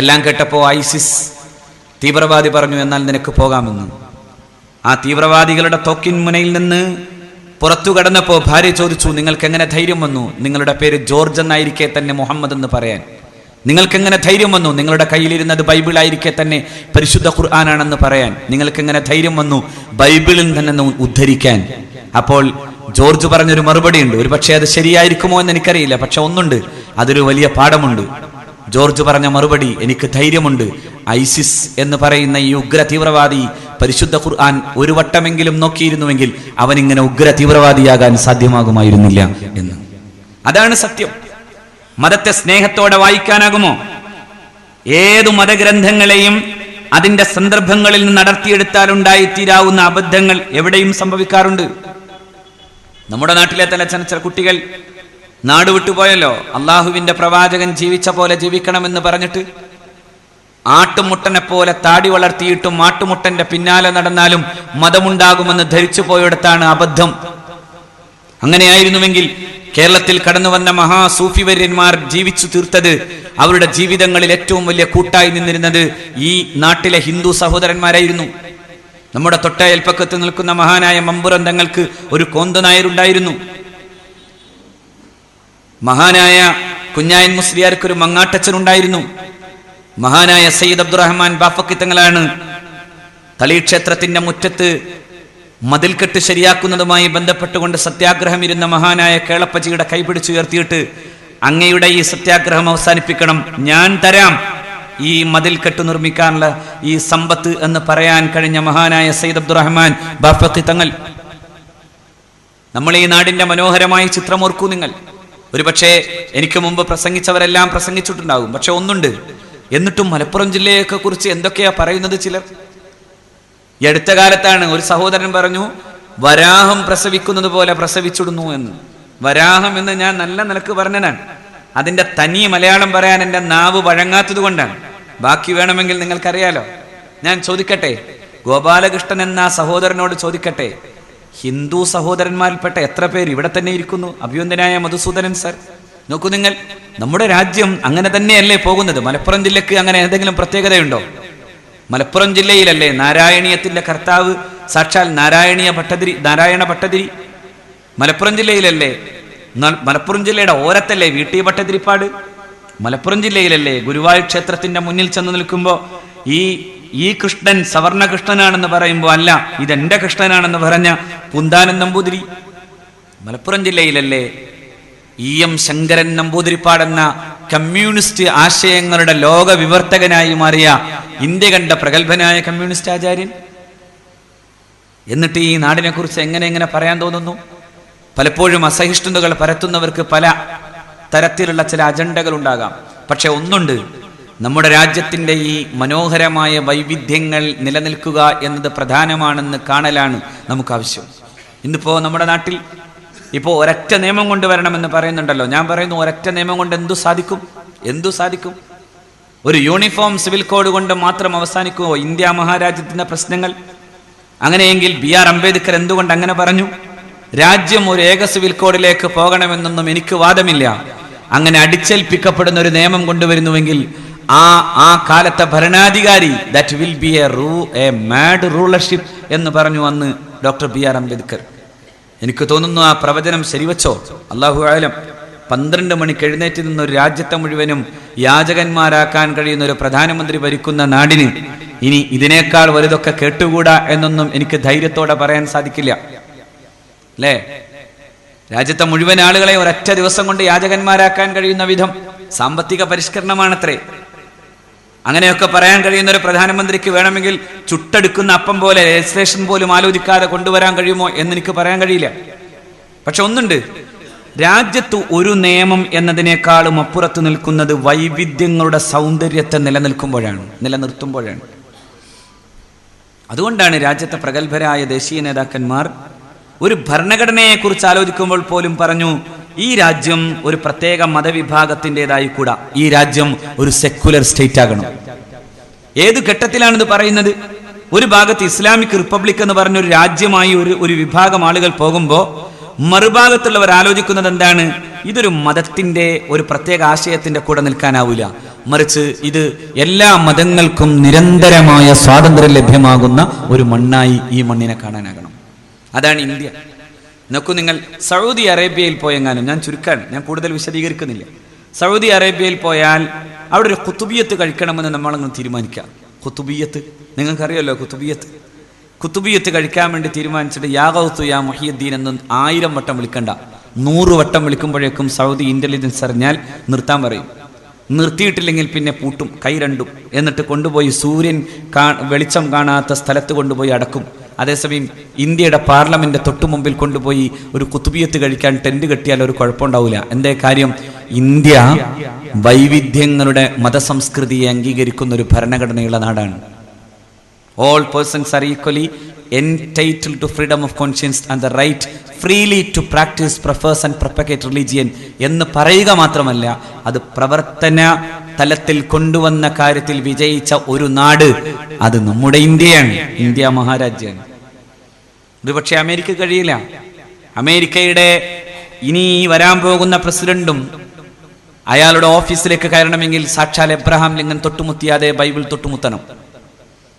എല്ലാം കേട്ടപ്പോൾ ഐസിസ് തീവ്രവാദി പറഞ്ഞു, എന്നാൽ നിനക്ക് പോകാമെന്ന്. ആ തീവ്രവാദികളുടെ തോക്കിൻ മുനയിൽ നിന്ന് പുറത്തു കടന്നപ്പോൾ ഭാര്യ ചോദിച്ചു, നിങ്ങൾക്ക് എങ്ങനെ ധൈര്യം വന്നു നിങ്ങളുടെ പേര് ജോർജ് എന്നായിരിക്കെ തന്നെ മുഹമ്മദ് എന്ന് പറയാൻ? നിങ്ങൾക്കെങ്ങനെ ധൈര്യം വന്നു നിങ്ങളുടെ കയ്യിലിരുന്നത് ബൈബിളായിരിക്കെ തന്നെ പരിശുദ്ധ ഖുർആനാണെന്ന് പറയാൻ? നിങ്ങൾക്കെങ്ങനെ ധൈര്യം വന്നു ബൈബിളിൽ തന്നെ ഉദ്ധരിക്കാൻ? അപ്പോൾ ജോർജ് പറഞ്ഞൊരു മറുപടി ഉണ്ട്. ഒരു പക്ഷേ അത് ശരിയായിരിക്കുമോ എന്ന് എനിക്കറിയില്ല, പക്ഷെ ഒന്നുണ്ട്, അതൊരു വലിയ പാഠമുണ്ട്. ജോർജ് പറഞ്ഞ മറുപടി, എനിക്ക് ധൈര്യമുണ്ട്. ഐസിസ് എന്ന് പറയുന്ന ഈ ഉഗ്ര തീവ്രവാദി പരിശുദ്ധ ഖുർആൻ ഒരു വട്ടമെങ്കിലും നോക്കിയിരുന്നുവെങ്കിൽ അവനിങ്ങനെ ഉഗ്ര തീവ്രവാദിയാകാൻ സാധ്യമാകുമായിരുന്നില്ല എന്ന്. അതാണ് സത്യം. മതത്തെ സ്നേഹത്തോടെ വായിക്കാനാകുമോ? ഏതു മതഗ്രന്ഥങ്ങളെയും അതിന്റെ സന്ദർഭങ്ങളിൽ നിന്ന് നടത്തിയെടുത്താലുണ്ടായിത്തീരാവുന്ന അബദ്ധങ്ങൾ എവിടെയും സംഭവിക്കാറുണ്ട്. നമ്മുടെ നാട്ടിലെ തന്നെ ചില കുട്ടികൾ നാട് വിട്ടുപോയല്ലോ. അള്ളാഹുവിന്റെ പ്രവാചകൻ ജീവിച്ച പോലെ ജീവിക്കണമെന്ന് പറഞ്ഞിട്ട് ആട്ടുമുട്ടനെ പോലെ താടി വളർത്തിയിട്ടും ആട്ടുമുട്ടന്റെ പിന്നാലെ നടന്നാലും മതമുണ്ടാകുമെന്ന് ധരിച്ചു പോയിടത്താണ് അബദ്ധം. അങ്ങനെയായിരുന്നുവെങ്കിൽ കേരളത്തിൽ കടന്നു വന്ന മഹാസൂഫിവര്യന്മാർ ജീവിച്ചു തീർത്തത്, അവരുടെ ജീവിതങ്ങളിൽ ഏറ്റവും വലിയ കൂട്ടായി നിന്നിരുന്നത് ഈ നാട്ടിലെ ഹിന്ദു സഹോദരന്മാരായിരുന്നു. നമ്മുടെ തൊട്ട അയൽപ്പക്കത്ത് നിൽക്കുന്ന മഹാനായ മമ്പുറം തങ്ങൾക്ക് ഒരു കോന്തനായരുണ്ടായിരുന്നു. മഹാനായ കുഞ്ഞായൻ മുസ്ലിയാർക്ക് ഒരു മങ്ങാട്ടച്ചനുണ്ടായിരുന്നു. മഹാനായ സയ്യിദ് അബ്ദുറഹ്മാൻ ബാഫക്കി തങ്ങളാണ് തളീക്ഷേത്രത്തിന്റെ മുറ്റത്ത് മതിൽക്കെട്ട് ശരിയാക്കുന്നതുമായി ബന്ധപ്പെട്ടുകൊണ്ട് സത്യാഗ്രഹം ഇരുന്ന മഹാനായ കേളപ്പജിയുടെ കൈപിടിച്ചുയർത്തിയിട്ട്, അങ്ങയുടെ ഈ സത്യാഗ്രഹം അവസാനിപ്പിക്കണം, ഞാൻ തരാം ഈ മതിൽക്കെട്ട് നിർമ്മിക്കാനുള്ള ഈ സമ്പത്ത് എന്ന് പറയാൻ കഴിഞ്ഞ മഹാനായ സയ്യിദ് അബ്ദുറഹ്മാൻ ബാഫക്കി തങ്ങൾ. നമ്മൾ ഈ നാടിന്റെ മനോഹരമായ ചിത്രമോർക്കൂ നിങ്ങൾ. ഒരുപക്ഷെ എനിക്ക് മുമ്പ് പ്രസംഗിച്ചവരെല്ലാം പ്രസംഗിച്ചിട്ടുണ്ടാകും, പക്ഷെ ഒന്നുണ്ട്, എന്നിട്ടും മലപ്പുറം ജില്ലയൊക്കെ കുറിച്ച് എന്തൊക്കെയാ പറയുന്നത് ചിലർ. ഈ അടുത്ത കാലത്താണ് ഒരു സഹോദരൻ പറഞ്ഞു, വരാഹം പ്രസവിക്കുന്നത് പോലെ പ്രസവിച്ചിടുന്നു എന്ന്. വരാഹം എന്ന് ഞാൻ നല്ല നിലക്ക് പറഞ്ഞതാണ്. അതിന്റെ തനി മലയാളം പറയാൻ എൻ്റെ നാവ് വഴങ്ങാത്തത് കൊണ്ടാണ്. ബാക്കി വേണമെങ്കിൽ നിങ്ങൾക്കറിയാലോ. ഞാൻ ചോദിക്കട്ടെ, ഗോപാലകൃഷ്ണൻ എന്ന സഹോദരനോട് ചോദിക്കട്ടെ, ഹിന്ദു സഹോദരന്മാരിൽപ്പെട്ട എത്ര പേര് ഇവിടെ തന്നെ ഇരിക്കുന്നു? അഭിവന്ദനായ മധുസൂദനൻ സർ, നോക്കൂ നിങ്ങൾ, നമ്മുടെ രാജ്യം അങ്ങനെ തന്നെയല്ലേ പോകുന്നത്? മലപ്പുറം ജില്ലക്ക് അങ്ങനെ ഏതെങ്കിലും പ്രത്യേകതയുണ്ടോ? മലപ്പുറം ജില്ലയിലല്ലേ നാരായണീയത്തിന്റെ കർത്താവ് സാക്ഷാൽ നാരായണ ഭട്ടതിരി? മലപ്പുറം ജില്ലയിലല്ലേ? മലപ്പുറം ജില്ലയുടെ ഓരത്തല്ലേ വീട്ടി ഭട്ടതിരിപ്പാട്? മലപ്പുറം ജില്ലയിലല്ലേ ഗുരുവായൂർ ക്ഷേത്രത്തിന്റെ മുന്നിൽ ചെന്ന് നിൽക്കുമ്പോൾ ഈ ഈ കൃഷ്ണൻ സവർണ കൃഷ്ണനാണെന്ന് പറയുമ്പോൾ അല്ല, ഇതെന്റെ കൃഷ്ണനാണെന്ന് പറഞ്ഞ പുന്താനൻ നമ്പൂതിരി മലപ്പുറം ജില്ലയിലല്ലേ EM ശങ്കരൻ നമ്പൂതിരിപ്പാടെന്ന കമ്മ്യൂണിസ്റ്റ് ആശയങ്ങളുടെ ലോക വിവർത്തകനായി മാറിയ ഇന്ത്യ കണ്ട പ്രഗത്ഭനായ കമ്മ്യൂണിസ്റ്റ് ആചാര്യൻ. എന്നിട്ട് ഈ നാടിനെ കുറിച്ച് എങ്ങനെ പറയാൻ തോന്നുന്നു? പലപ്പോഴും അസഹിഷ്ണുതകൾ പരത്തുന്നവർക്ക് പല തരത്തിലുള്ള ചില അജണ്ടകൾ ഉണ്ടാകാം. പക്ഷെ ഒന്നുണ്ട്, നമ്മുടെ രാജ്യത്തിന്റെ ഈ മനോഹരമായ വൈവിധ്യങ്ങൾ നിലനിൽക്കുക എന്നത് പ്രധാനമാണെന്ന് കാണലാണ് നമുക്ക് ആവശ്യം. ഇന്നിപ്പോ നമ്മുടെ നാട്ടിൽ ഇപ്പോൾ ഒരൊറ്റ നിയമം കൊണ്ടുവരണമെന്ന് പറയുന്നുണ്ടല്ലോ. ഞാൻ പറയുന്നു, ഒരൊറ്റ നിയമം കൊണ്ട് എന്തു സാധിക്കും? ഒരു യൂണിഫോം സിവിൽ കോഡ് കൊണ്ട് മാത്രം അവസാനിക്കുമോ ഇന്ത്യ മഹാരാജ്യത്തിന്റെ പ്രശ്നങ്ങൾ? അങ്ങനെയെങ്കിൽ BR അംബേദ്കർ എന്തുകൊണ്ട് അങ്ങനെ പറഞ്ഞു? രാജ്യം ഒരു ഏക സിവിൽ കോഡിലേക്ക് പോകണമെന്നൊന്നും എനിക്ക് വാദമില്ല. അങ്ങനെ അടിച്ചേൽപ്പിക്കപ്പെടുന്ന ഒരു നിയമം കൊണ്ടുവരുന്നുവെങ്കിൽ ആ കാലത്തെ ഭരണാധികാരി that will be A mad rulership എന്ന് പറഞ്ഞു അന്ന് ഡോക്ടർ BR അംബേദ്കർ. എനിക്ക് തോന്നുന്നു ആ പ്രവചനം ശരിവച്ചോ? അല്ലാഹു ആലം. 12 മണിക്ക് എഴുന്നേറ്റ് നിന്ന് ഒരു രാജ്യത്തെ മുഴുവനും യാചകന്മാരാക്കാൻ കഴിയുന്ന ഒരു പ്രധാനമന്ത്രി ഭരിക്കുന്ന നാടിന് ഇനി ഇതിനേക്കാൾ വലുതൊക്കെ കേട്ടുകൂടാ എന്നൊന്നും എനിക്ക് ധൈര്യത്തോടെ പറയാൻ സാധിക്കില്ല, അല്ലേ? രാജ്യത്തെ മുഴുവൻ ആളുകളെ ഒരൊറ്റ ദിവസം കൊണ്ട് യാചകന്മാരാക്കാൻ കഴിയുന്ന വിധം സാമ്പത്തിക പരിഷ്കരണമാണത്രേ. അങ്ങനെയൊക്കെ പറയാൻ കഴിയുന്ന ഒരു പ്രധാനമന്ത്രിക്ക് വേണമെങ്കിൽ ചുട്ടെടുക്കുന്ന അപ്പം പോലെ രജിസ്ട്രേഷൻ പോലും ആലോചിക്കാതെ കൊണ്ടുവരാൻ കഴിയുമോ എന്നെനിക്ക് പറയാൻ കഴിയില്ല. പക്ഷെ ഒന്നുണ്ട്, രാജ്യത്ത് ഒരു നിയമം എന്നതിനേക്കാളും അപ്പുറത്ത് നിൽക്കുന്നത് വൈവിധ്യങ്ങളുടെ സൗന്ദര്യത്തെ നിലനിർത്തുമ്പോഴാണ്. അതുകൊണ്ടാണ് രാജ്യത്തെ പ്രഗത്ഭരായ ദേശീയ നേതാക്കന്മാർ ഒരു ഭരണഘടനയെക്കുറിച്ച് ആലോചിക്കുമ്പോൾ പോലും പറഞ്ഞു, ഈ രാജ്യം ഒരു പ്രത്യേക മതവിഭാഗത്തിൻ്റെതായി കൂടാ, ഈ രാജ്യം ഒരു സെക്യുലർ സ്റ്റേറ്റ് ആകണം. ഏത് ഘട്ടത്തിലാണിത് പറയുന്നത്? ഒരു ഭാഗത്ത് ഇസ്ലാമിക് റിപ്പബ്ലിക് എന്ന് പറഞ്ഞൊരു രാജ്യമായി ഒരു വിഭാഗം ആളുകൾ പോകുമ്പോൾ മറുഭാഗത്തുള്ളവർ ആലോചിക്കുന്നത് എന്താണ്? ഇതൊരു മതത്തിന്റെ ഒരു പ്രത്യേക ആശയത്തിന്റെ കൂടെ നിൽക്കാനാവില്ല, മറിച്ച് ഇത് എല്ലാ മതങ്ങൾക്കും നിരന്തരമായ സ്വാതന്ത്ര്യം ലഭ്യമാകുന്ന ഒരു മണ്ണായി ഈ മണ്ണിനെ കാണാനാകണം. അതാണ് ഇന്ത്യ. നോക്കൂ, നിങ്ങൾ സൗദി അറേബ്യയിൽ പോയെങ്ങാനും, ഞാൻ ചുരുക്കാണ്, ഞാൻ കൂടുതൽ വിശദീകരിക്കുന്നില്ല. സൗദി അറേബ്യയിൽ പോയാൽ അവിടെ ഒരു ഖുതുബിയത്ത് കഴിക്കണമെന്ന് നമ്മളങ്ങ് തീരുമാനിക്കാം. ഖുതുബിയത്ത് നിങ്ങൾക്കറിയാലോ. ഖുതുബിയത്ത് കഴിക്കാൻ വേണ്ടി തീരുമാനിച്ചിട്ട് യാ ഗൗതു യാ മുഹിയുദ്ദീൻ എന്ന് 1000 വട്ടം വിളിക്കണ്ട, 100 വട്ടം വിളിക്കുമ്പോഴേക്കും സൗദി ഇന്റലിജൻസ് അറിഞ്ഞാൽ നിർത്താൻ പറയും. നിർത്തിയിട്ടില്ലെങ്കിൽ പിന്നെ പൂട്ടും കൈ രണ്ടും. എന്നിട്ട് കൊണ്ടുപോയി സൂര്യൻ വെളിച്ചം കാണാത്ത സ്ഥലത്ത് കൊണ്ടുപോയി അടക്കും. അതേസമയം ഇന്ത്യയുടെ പാർലമെന്റ് തൊട്ടു മുമ്പിൽ കൊണ്ടുപോയി ഒരു ഖുതുബിയത്ത് കഴിക്കാൻ ടെന്റ് കെട്ടിയാൽ ഒരു കുഴപ്പമുണ്ടാവില്ല. എന്തേ കാര്യം? ഇന്ത്യ വൈവിധ്യങ്ങളുടെ മതസംസ്കൃതിയെ അംഗീകരിക്കുന്ന ഒരു ഭരണഘടനയുള്ള നാടാണ്. All persons are equally entitled to freedom of conscience and the right freely to practice, profess and propagate religion എന്ന് പറയുക മാത്രമല്ല, അത് പ്രവർത്തന തലത്തിൽ കൊണ്ടുവന്ന കാര്യത്തിൽ വിജയിച്ച ഒരു നാട് അത് നമ്മുടെ ഇന്ത്യയാണ്, ഇന്ത്യ മഹാരാജ്യമാണ്. ഇത് പക്ഷേ അമേരിക്ക കഴിയില്ല. അമേരിക്കയുടെ ഇനി വരാൻ പോകുന്ന പ്രസിഡന്റും അയാളുടെ ഓഫീസിലേക്ക് കയറണമെങ്കിൽ സാക്ഷാൽ എബ്രഹാം ലിങ്കൻ തൊട്ടുമുത്തിയാതെ ബൈബിൾ തൊട്ടുമുത്തണം.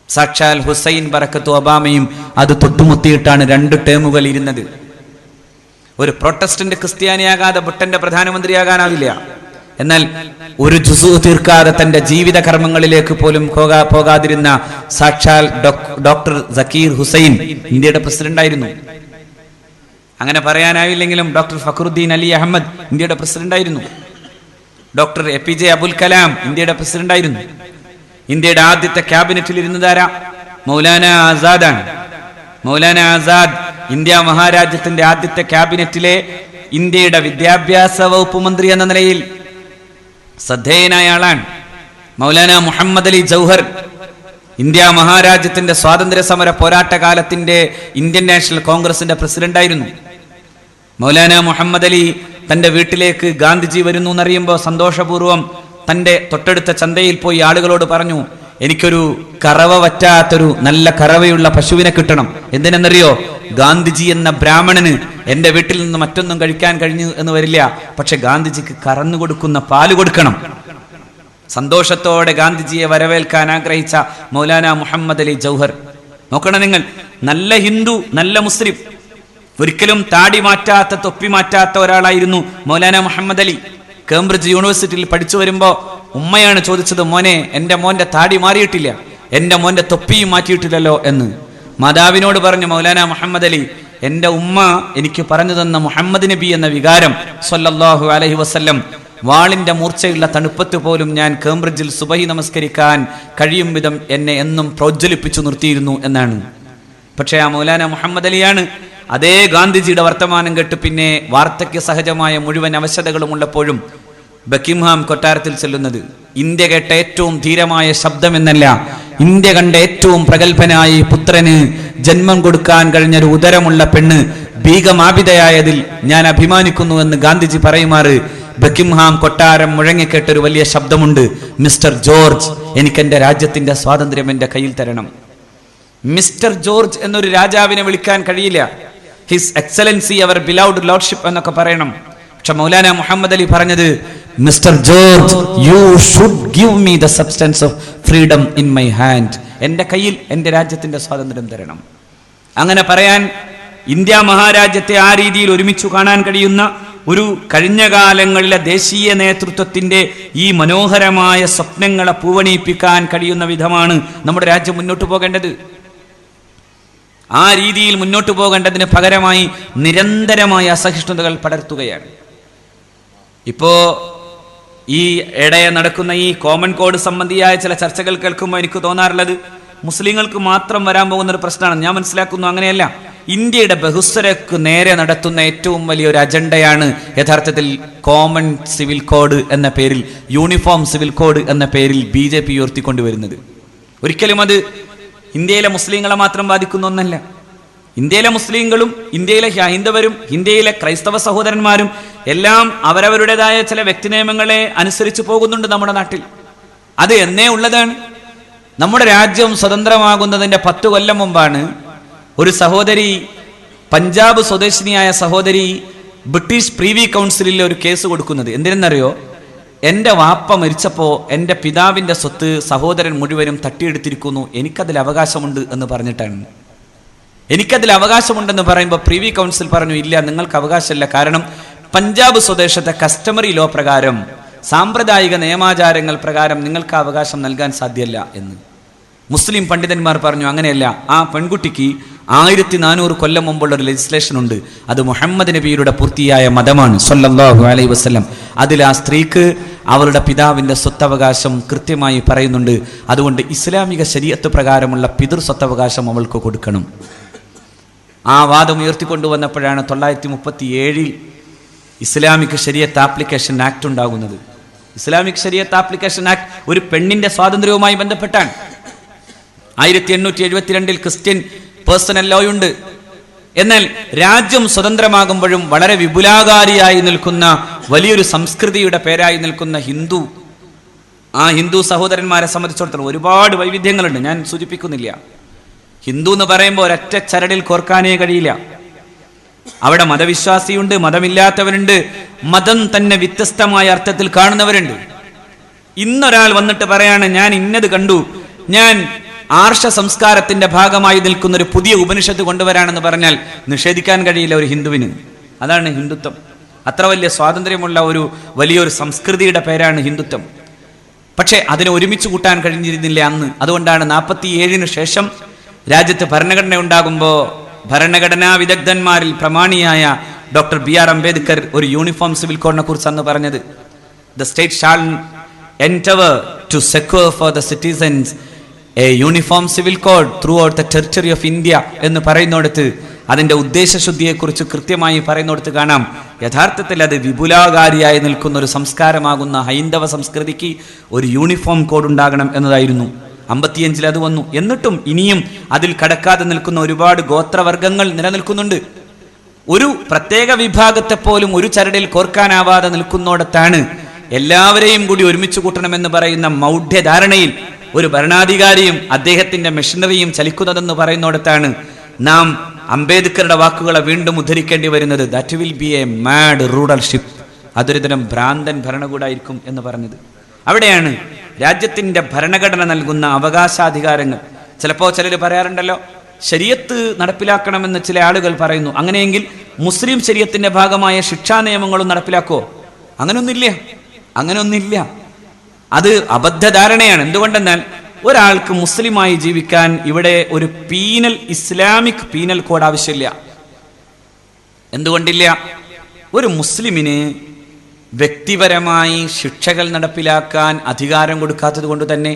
സാക്ഷാൽ ഹുസൈൻ ബറക്കത്ത് ഒബാമയും അത് തൊട്ടുമുത്തിയിട്ടാണ് 2 ടേമുകൾ ഇരുന്നത്. ഒരു പ്രൊട്ടസ്റ്റന്റ് ക്രിസ്ത്യാനിയാകാതെ ബ്രിട്ടന്റെ പ്രധാനമന്ത്രിയാകാനാവില്ല. എന്നാൽ ഒരു ജുസു തീർക്കാതെ തന്റെ ജീവിത കർമ്മങ്ങളിലേക്ക് പോലും പോകാതിരുന്ന സാക്ഷാൽ ഡോക്ടർ സക്കീർ ഹുസൈൻ ഇന്ത്യയുടെ പ്രസിഡന്റായിരുന്നു. അങ്ങനെ പറയാനാവില്ലെങ്കിലും ഡോക്ടർ ഫഖറുദ്ദീൻ അലി അഹമ്മദ് ഇന്ത്യയുടെ പ്രസിഡന്റായിരുന്നു. ഡോക്ടർ APJ അബുൽ കലാം ഇന്ത്യയുടെ പ്രസിഡന്റായിരുന്നു. ഇന്ത്യയുടെ ആദ്യത്തെ ക്യാബിനറ്റിൽ ഇരുന്നതാരാ? മൗലാന ആസാദാണ്. മൗലാന ആസാദ് ഇന്ത്യ മഹാരാജ്യത്തിന്റെ ആദ്യത്തെ ക്യാബിനറ്റിലെ ഇന്ത്യയുടെ വിദ്യാഭ്യാസ വകുപ്പ് മന്ത്രി എന്ന നിലയിൽ ശ്രദ്ധേയനായ ആളാണ്. മൗലാന മുഹമ്മദ് അലി ജൗഹർ ഇന്ത്യ മഹാരാജ്യത്തിന്റെ സ്വാതന്ത്ര്യ സമര പോരാട്ട കാലത്തിന്റെ ഇന്ത്യൻ നാഷണൽ കോൺഗ്രസിന്റെ പ്രസിഡന്റായിരുന്നു. മൗലാന മുഹമ്മദ് അലി തന്റെ വീട്ടിലേക്ക് ഗാന്ധിജി വരുന്നു എന്നറിയുമ്പോൾ സന്തോഷപൂർവ്വം തന്റെ തൊട്ടടുത്ത ചന്തയിൽ പോയി ആളുകളോട് പറഞ്ഞു, എനിക്കൊരു കറവ വറ്റാത്തൊരു നല്ല കറവയുള്ള പശുവിനെ കിട്ടണം. എന്തിനെന്നറിയോ? ഗാന്ധിജി എന്ന ബ്രാഹ്മണന് എന്റെ വീട്ടിൽ നിന്ന് മറ്റൊന്നും കഴിക്കാൻ കഴിഞ്ഞു എന്ന് വരില്ല, പക്ഷെ ഗാന്ധിജിക്ക് കറന്നു കൊടുക്കുന്ന പാല് കൊടുക്കണം. സന്തോഷത്തോടെ ഗാന്ധിജിയെ വരവേൽക്കാൻ ആഗ്രഹിച്ച മൗലാന മുഹമ്മദ് അലി ജൗഹർ. നോക്കണം നിങ്ങൾ, നല്ല ഹിന്ദു, നല്ല മുസ്ലിം, ഒരിക്കലും താടി മാറ്റാത്ത തൊപ്പി മാറ്റാത്ത ഒരാളായിരുന്നു മൗലാന മുഹമ്മദ് അലി. കേംബ്രിഡ്ജ് യൂണിവേഴ്സിറ്റിയിൽ പഠിച്ചു വരുമ്പോൾ ഉമ്മയാണ് ചോദിച്ചത്, മോനെ, എൻ്റെ മോന്റെ താടി മാറിയിട്ടില്ല. എൻ്റെ മോൻ്റെ തൊപ്പിയും മാറ്റിയിട്ടില്ലല്ലോ എന്ന്. മാതാവിനോട് പറഞ്ഞു മൗലാന മുഹമ്മദ് അലി, എൻ്റെ ഉമ്മ എനിക്ക് പറഞ്ഞു തന്ന മുഹമ്മദ് നബി എന്ന വികാരം സ്വല്ലല്ലാഹു അലൈഹി വസല്ലം വാളിന്റെ മൂർച്ചയുള്ള തണുപ്പത്ത് പോലും ഞാൻ കേംബ്രിഡ്ജിൽ സുബഹി നമസ്കരിക്കാൻ കഴിയും വിധം എന്നെ എന്നും പ്രോജ്വലിപ്പിച്ചു നിർത്തിയിരുന്നു എന്നാണ്. പക്ഷേ ആ മൗലാന മുഹമ്മദ് അലിയാണ് അതേ ഗാന്ധിജിയുടെ വർത്തമാനം കേട്ട് പിന്നെ വാർദ്ധക്യ സഹജമായ മുഴുവൻ അവശതകളും ഉള്ളപ്പോഴും ബക്കിംഹാം കൊട്ടാരത്തിൽ ചെല്ലുന്നത്. ഇന്ത്യ കേട്ട ഏറ്റവും ധീരമായ ശബ്ദമെന്നല്ല, ഇന്ത്യ കണ്ട ഏറ്റവും പ്രഗത്ഭനായ പുത്രന് ജന്മം കൊടുക്കാൻ കഴിഞ്ഞൊരു ഉദരമുള്ള പെണ്ണ് ബീഗമാബിതയായതിൽ ഞാൻ അഭിമാനിക്കുന്നു എന്ന് ഗാന്ധിജി പറയുമാറ് ബക്കിംഹാം കൊട്ടാരം മുഴങ്ങിക്കേട്ടൊരു വലിയ ശബ്ദമുണ്ട്, മിസ്റ്റർ ജോർജ്, എനിക്ക് എൻ്റെ രാജ്യത്തിന്റെ സ്വാതന്ത്ര്യം എൻ്റെ കയ്യിൽ തരണം. മിസ്റ്റർ ജോർജ് എന്നൊരു രാജാവിനെ വിളിക്കാൻ കഴിയില്ല. ഹിസ് എക്സലൻസി, അവർ ബിലൗഡ് ലോർഡ്ഷിപ്പ് എന്നൊക്കെ പറയണം. പക്ഷെ മൗലാന മുഹമ്മദ് അലി പറഞ്ഞത്, mister George, you should give me the substance of freedom in my hand. എൻ്റെ കയ്യിൽ എൻ്റെ രാജ്യത്തിന്റെ സ്വാതന്ത്ര്യം തരണം. അങ്ങനെ പറയാൻ ഇന്ത്യ മഹാരാജ്യത്തെ ആ രീതിയിൽ ഒരുമിച്ചു കാണാൻ കഴിയുന്ന ഒരു കഴിഞ്ഞ കാലങ്ങളിലെ ദേശീയ നേതൃത്വത്തിന്റെ ഈ മനോഹരമായ സ്വപ്നങ്ങളെ പൂവണിയിപ്പിക്കാൻ കഴിയുന്ന വിധമാണ് നമ്മുടെ രാജ്യം മുന്നോട്ട് പോകേണ്ടത്. ആ രീതിയിൽ മുന്നോട്ട് പോകേണ്ടതിന് പകരമായി നിരന്തരമായ അസഹിഷ്ണുതകൾ പടർത്തുകയാണ്. ഇപ്പോ ഈ ഇടയെ നടക്കുന്ന ഈ കോമൺ കോഡ് സംബന്ധിയായ ചില ചർച്ചകൾ കേൾക്കുമ്പോൾ എനിക്ക് തോന്നാറുള്ളത് മുസ്ലിങ്ങൾക്ക് മാത്രം വരാൻ പോകുന്ന ഒരു പ്രശ്നമാണ്. ഞാൻ മനസ്സിലാക്കുന്നു അങ്ങനെയല്ല. ഇന്ത്യയുടെ ബഹുസ്വരക്ക് നേരെ നടത്തുന്ന ഏറ്റവും വലിയൊരു അജണ്ടയാണ് യഥാർത്ഥത്തിൽ കോമൺ സിവിൽ കോഡ് എന്ന പേരിൽ, യൂണിഫോം സിവിൽ കോഡ് എന്ന പേരിൽ BJP ഉയർത്തിക്കൊണ്ടുവരുന്നത്. ഒരിക്കലും അത് ഇന്ത്യയിലെ മുസ്ലിങ്ങളെ മാത്രം ബാധിക്കുന്ന ഒന്നല്ല. ഇന്ത്യയിലെ മുസ്ലിങ്ങളും ഇന്ത്യയിലെ ഹൈന്ദവരും ഇന്ത്യയിലെ ക്രൈസ്തവ സഹോദരന്മാരും എല്ലാം അവരവരുടേതായ ചില വ്യക്തിനിയമങ്ങളെ അനുസരിച്ച് പോകുന്നുണ്ട് നമ്മുടെ നാട്ടിൽ. അത് എന്നേ ഉള്ളതാണ്. നമ്മുടെ രാജ്യം സ്വതന്ത്രമാകുന്നതിന്റെ 10 കൊല്ലം മുമ്പാണ് ഒരു സഹോദരി, പഞ്ചാബ് സ്വദേശിനിയായ സഹോദരി, ബ്രിട്ടീഷ് പ്രീവി കൗൺസിലിൽ ഒരു കേസ് കൊടുക്കുന്നത്. എന്തിനെന്നറിയോ? എൻ്റെ വാപ്പ മരിച്ചപ്പോൾ എൻ്റെ പിതാവിൻ്റെ സ്വത്ത് സഹോദരൻ മുഴുവനും തട്ടിയെടുത്തിരിക്കുന്നു, എനിക്കതിൽ അവകാശമുണ്ട് എന്ന് പറഞ്ഞിട്ടാണ്. എനിക്കതിൽ അവകാശമുണ്ടെന്ന് പറയുമ്പോൾ പ്രീവി കൗൺസിൽ പറഞ്ഞു, ഇല്ല, നിങ്ങൾക്ക് അവകാശമില്ല. കാരണം പഞ്ചാബ് സ്വദേശത്തെ കസ്റ്റമറി ലോ പ്രകാരം, സാമ്പ്രദായിക നിയമാചാരങ്ങൾ പ്രകാരം നിങ്ങൾക്ക് അവകാശം നൽകാൻ സാധ്യമല്ല എന്ന്. മുസ്ലിം പണ്ഡിതന്മാർ പറഞ്ഞു, അങ്ങനെയല്ല, ആ പെൺകുട്ടിക്ക് 1400 കൊല്ലം മുമ്പുള്ള ഒരു ലെജിസ്ലേഷൻ ഉണ്ട്. അത് മുഹമ്മദ് നബിയുടെ പൂർത്തിയായ മതമാണ് സ്വല്ലല്ലാഹു അലൈഹി വസല്ലം. അതിൽ ആ സ്ത്രീക്ക് അവളുടെ പിതാവിൻ്റെ സ്വത്തവകാശം കൃത്യമായി പറയുന്നുണ്ട്. അതുകൊണ്ട് ഇസ്ലാമിക ശരീഅത്ത് പ്രകാരമുള്ള പിതൃ സ്വത്തവകാശം അവൾക്ക് കൊടുക്കണം. ആ വാദം ഉയർത്തിക്കൊണ്ടുവന്നപ്പോഴാണ് 1937 ഇസ്ലാമിക് ശരീഅത്ത് ആപ്ലിക്കേഷൻ ആക്ട് ഉണ്ടാകുന്നത്. ഇസ്ലാമിക് ശരീഅത്ത് ആപ്ലിക്കേഷൻ ആക്ട് ഒരു പെണ്ണിന്റെ സ്വാതന്ത്ര്യവുമായി ബന്ധപ്പെട്ടാണ്. 1872 ക്രിസ്ത്യൻ പേഴ്സണൽ ലോ ഉണ്ട്. എന്നാൽ രാജ്യം സ്വതന്ത്രമാകുമ്പോഴും വളരെ വിപുലാകാരിയായി നിൽക്കുന്ന വലിയൊരു സംസ്കൃതിയുടെ പേരായി നിൽക്കുന്ന ഹിന്ദു, ആ ഹിന്ദു സഹോദരന്മാരെ സംബന്ധിച്ചിടത്തോളം ഒരുപാട് വൈവിധ്യങ്ങളുണ്ട്. ഞാൻ സൂചിപ്പിക്കുന്നില്ല. ഹിന്ദു എന്ന് പറയുമ്പോൾ ഒരൊറ്റ ചരടിൽ കോർക്കാനേ കഴിയില്ല. അവിടെ മതവിശ്വാസിയുണ്ട്, മതമില്ലാത്തവരുണ്ട്, മതം തന്നെ വ്യത്യസ്തമായ അർത്ഥത്തിൽ കാണുന്നവരുണ്ട്. ഇന്നൊരാൾ വന്നിട്ട് പറയാണ്, ഞാൻ ഇന്നത് കണ്ടു, ഞാൻ ആർഷ സംസ്കാരത്തിന്റെ ഭാഗമായി നിൽക്കുന്ന ഒരു പുതിയ ഉപനിഷത്ത് കൊണ്ടുവരാണെന്ന് പറഞ്ഞാൽ നിഷേധിക്കാൻ കഴിയില്ല ഒരു ഹിന്ദുവിന്. അതാണ് ഹിന്ദുത്വം. അത്ര വലിയ സ്വാതന്ത്ര്യമുള്ള ഒരു വലിയൊരു സംസ്കൃതിയുടെ പേരാണ് ഹിന്ദുത്വം. പക്ഷെ അതിനെ ഒരുമിച്ച് കൂട്ടാൻ കഴിഞ്ഞിരുന്നില്ല അന്ന്. അതുകൊണ്ടാണ് 47 ശേഷം രാജ്യത്ത് ഭരണഘടന ഉണ്ടാകുമ്പോൾ ഭരണഘടനാ വിദഗ്ധന്മാരിൽ പ്രമാണിയായ ഡോക്ടർ BR അംബേദ്കർ ഒരു യൂണിഫോം സിവിൽ കോഡിനെ കുറിച്ച് അന്ന് പറഞ്ഞത്, the state shall endeavor to secure for the citizens a uniform civil code throughout the territory of India എന്ന് പറയുന്നിടത്ത് അതിൻ്റെ ഉദ്ദേശശുദ്ധിയെക്കുറിച്ച് കൃത്യമായി പറയുന്നിടത്ത് കാണാം, യഥാർത്ഥത്തിൽ അത് വിപുലാകാരിയായി നിൽക്കുന്ന ഒരു സംസ്കാരമാകുന്ന ഹൈന്ദവ സംസ്കൃതിക്ക് ഒരു യൂണിഫോം കോഡ് ഉണ്ടാകണം എന്നതായിരുന്നു. 55 അത് വന്നു. എന്നിട്ടും ഇനിയും അതിൽ കടക്കാതെ നിൽക്കുന്ന ഒരുപാട് ഗോത്രവർഗങ്ങൾ നിലനിൽക്കുന്നുണ്ട്. ഒരു പ്രത്യേക വിഭാഗത്തെ പോലും ഒരു ചരടിൽ കോർക്കാനാവാതെ നിൽക്കുന്നിടത്താണ് എല്ലാവരെയും കൂടി ഒരുമിച്ച് കൂട്ടണമെന്ന് പറയുന്ന മൗഢ്യധാരണയിൽ ഒരു ഭരണാധികാരിയും അദ്ദേഹത്തിന്റെ മെഷീനറിയും ചലിക്കുന്നതെന്ന് പറയുന്നിടത്താണ് നാം അംബേദ്കറുടെ വാക്കുകളെ വീണ്ടും ഉദ്ധരിക്കേണ്ടി വരുന്നത്. That will be A mad rulership, അതൊരു തരം ഭ്രാന്തൻ ഭരണകൂടമായിരിക്കും എന്ന് പറഞ്ഞത്. അവിടെയാണ് രാജ്യത്തിന്റെ ഭരണഘടന നൽകുന്ന അവകാശാധികാരങ്ങൾ. ചിലപ്പോൾ ചിലർ പറയാറുണ്ടല്ലോ, ശരീഅത്ത് നടപ്പിലാക്കണമെന്ന് ചില ആളുകൾ പറയുന്നു. അങ്ങനെയെങ്കിൽ മുസ്ലിം ശരീഅത്തിന്റെ ഭാഗമായ ശിക്ഷാ നിയമങ്ങളും നടപ്പിലാക്കുമോ? അങ്ങനെയൊന്നില്ല. അത് അബദ്ധധാരണയാണ്. എന്തുകൊണ്ടെന്നാൽ ഒരാൾക്ക് മുസ്ലിമായി ജീവിക്കാൻ ഇവിടെ ഒരു ഇസ്ലാമിക് പീനൽ കോഡ് ആവശ്യമില്ല. എന്തുകൊണ്ടില്ല? ഒരു മുസ്ലിമിന് വ്യക്തിപരമായി ശിക്ഷകൾ നടപ്പിലാക്കാൻ അധികാരം കൊടുക്കാത്തത് കൊണ്ട് തന്നെ.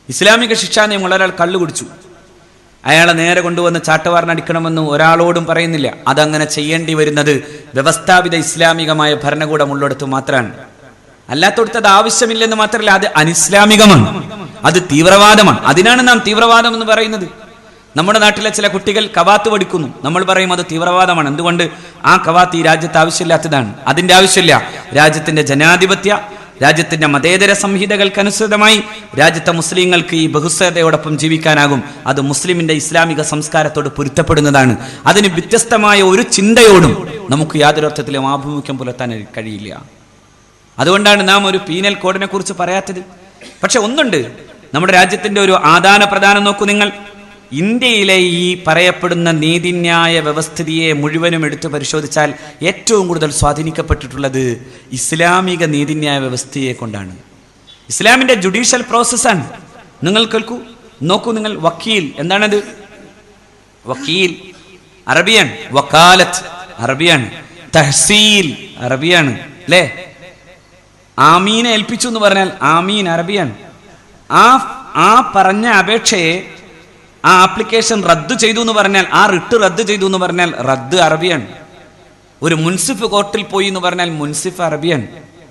ഇസ്ലാമിക ശിക്ഷാ നിയമം, ഒരാൾ കള്ളു കുടിച്ചു, അയാളെ നേരെ കൊണ്ടുവന്ന് ചാട്ടവാറിനടിക്കണമെന്ന് ഒരാളോടും പറയുന്നില്ല. അതങ്ങനെ ചെയ്യേണ്ടി വരുന്നത് വ്യവസ്ഥാപിത ഇസ്ലാമികമായ ഭരണകൂടം ഉള്ളിടത്ത് മാത്രമാണ്. അല്ലാത്തടത്ത് അത് ആവശ്യമില്ലെന്ന് മാത്രമല്ല, അത് അനിസ്ലാമികമാണ്, അത് തീവ്രവാദമാണ്. അതിനാണ് നാം തീവ്രവാദം എന്ന് പറയുന്നത്. നമ്മുടെ നാട്ടിലെ ചില കുട്ടികൾ കവാത്ത് പഠിക്കുന്നു, നമ്മൾ പറയും അത് തീവ്രവാദമാണ്. എന്തുകൊണ്ട്? ആ കവാത്ത് ഈ രാജ്യത്ത് ആവശ്യമില്ലാത്തതാണ്. അതിന്റെ ആവശ്യമില്ല. രാജ്യത്തിന്റെ ജനാധിപത്യ, രാജ്യത്തിന്റെ മതേതര സംഹിതകൾക്കനുസൃതമായി രാജ്യത്തെ മുസ്ലിങ്ങൾക്ക് ഈ ബഹുസ്വരതയോടൊപ്പം ജീവിക്കാനാകും. അത് മുസ്ലിമിന്റെ ഇസ്ലാമിക സംസ്കാരത്തോട് പൊരുത്തപ്പെടുന്നതാണ്. അതിന് വ്യത്യസ്തമായ ഒരു ചിന്തയോടും നമുക്ക് യാതൊരു അർത്ഥത്തിലും ആഭിമുഖ്യം പുലർത്താൻ കഴിയില്ല. അതുകൊണ്ടാണ് നാം ഒരു പീനൽ കോഡിനെ കുറിച്ച് പറയാത്തത്. പക്ഷെ ഒന്നുണ്ട്, നമ്മുടെ രാജ്യത്തിന്റെ ഒരു ആദാന പ്രദാനം നോക്കൂ നിങ്ങൾ. ഇന്ത്യയിലെ ഈ പറയപ്പെടുന്ന നീതിന്യായ വ്യവസ്ഥിതിയെ മുഴുവനും എടുത്തു പരിശോധിച്ചാൽ ഏറ്റവും കൂടുതൽ സ്വാധീനിക്കപ്പെട്ടിട്ടുള്ളത് ഇസ്ലാമിക നീതിന്യായ വ്യവസ്ഥയെ കൊണ്ടാണ്. ഇസ്ലാമിന്റെ ജുഡീഷ്യൽ പ്രോസസ്സാണ്. നിങ്ങൾ കേൾക്കൂ, നോക്കൂ നിങ്ങൾ. വക്കീൽ എന്താണത്? വക്കീൽ അറബിയാണ്, വക്കാലത്ത് അറബിയാണ്, തഹ്സീൽ അറബിയാണ്, അല്ലേ? ആമീനെ ഏൽപ്പിച്ചു എന്ന് പറഞ്ഞാൽ ആമീൻ അറബിയാണ്. ആ പറഞ്ഞ അപേക്ഷയെ, ആ ആപ്ലിക്കേഷൻ റദ്ദ് ചെയ്തു എന്ന് പറഞ്ഞാൽ, ആ റിട്ട് റദ്ദ് ചെയ്തു എന്ന് പറഞ്ഞാൽ റദ്ദ് അറബിയാണ്. ഒരു മുൻസിഫ് കോർട്ടിൽ പോയി എന്ന് പറഞ്ഞാൽ മുൻസിഫ് അറബിയാണ്.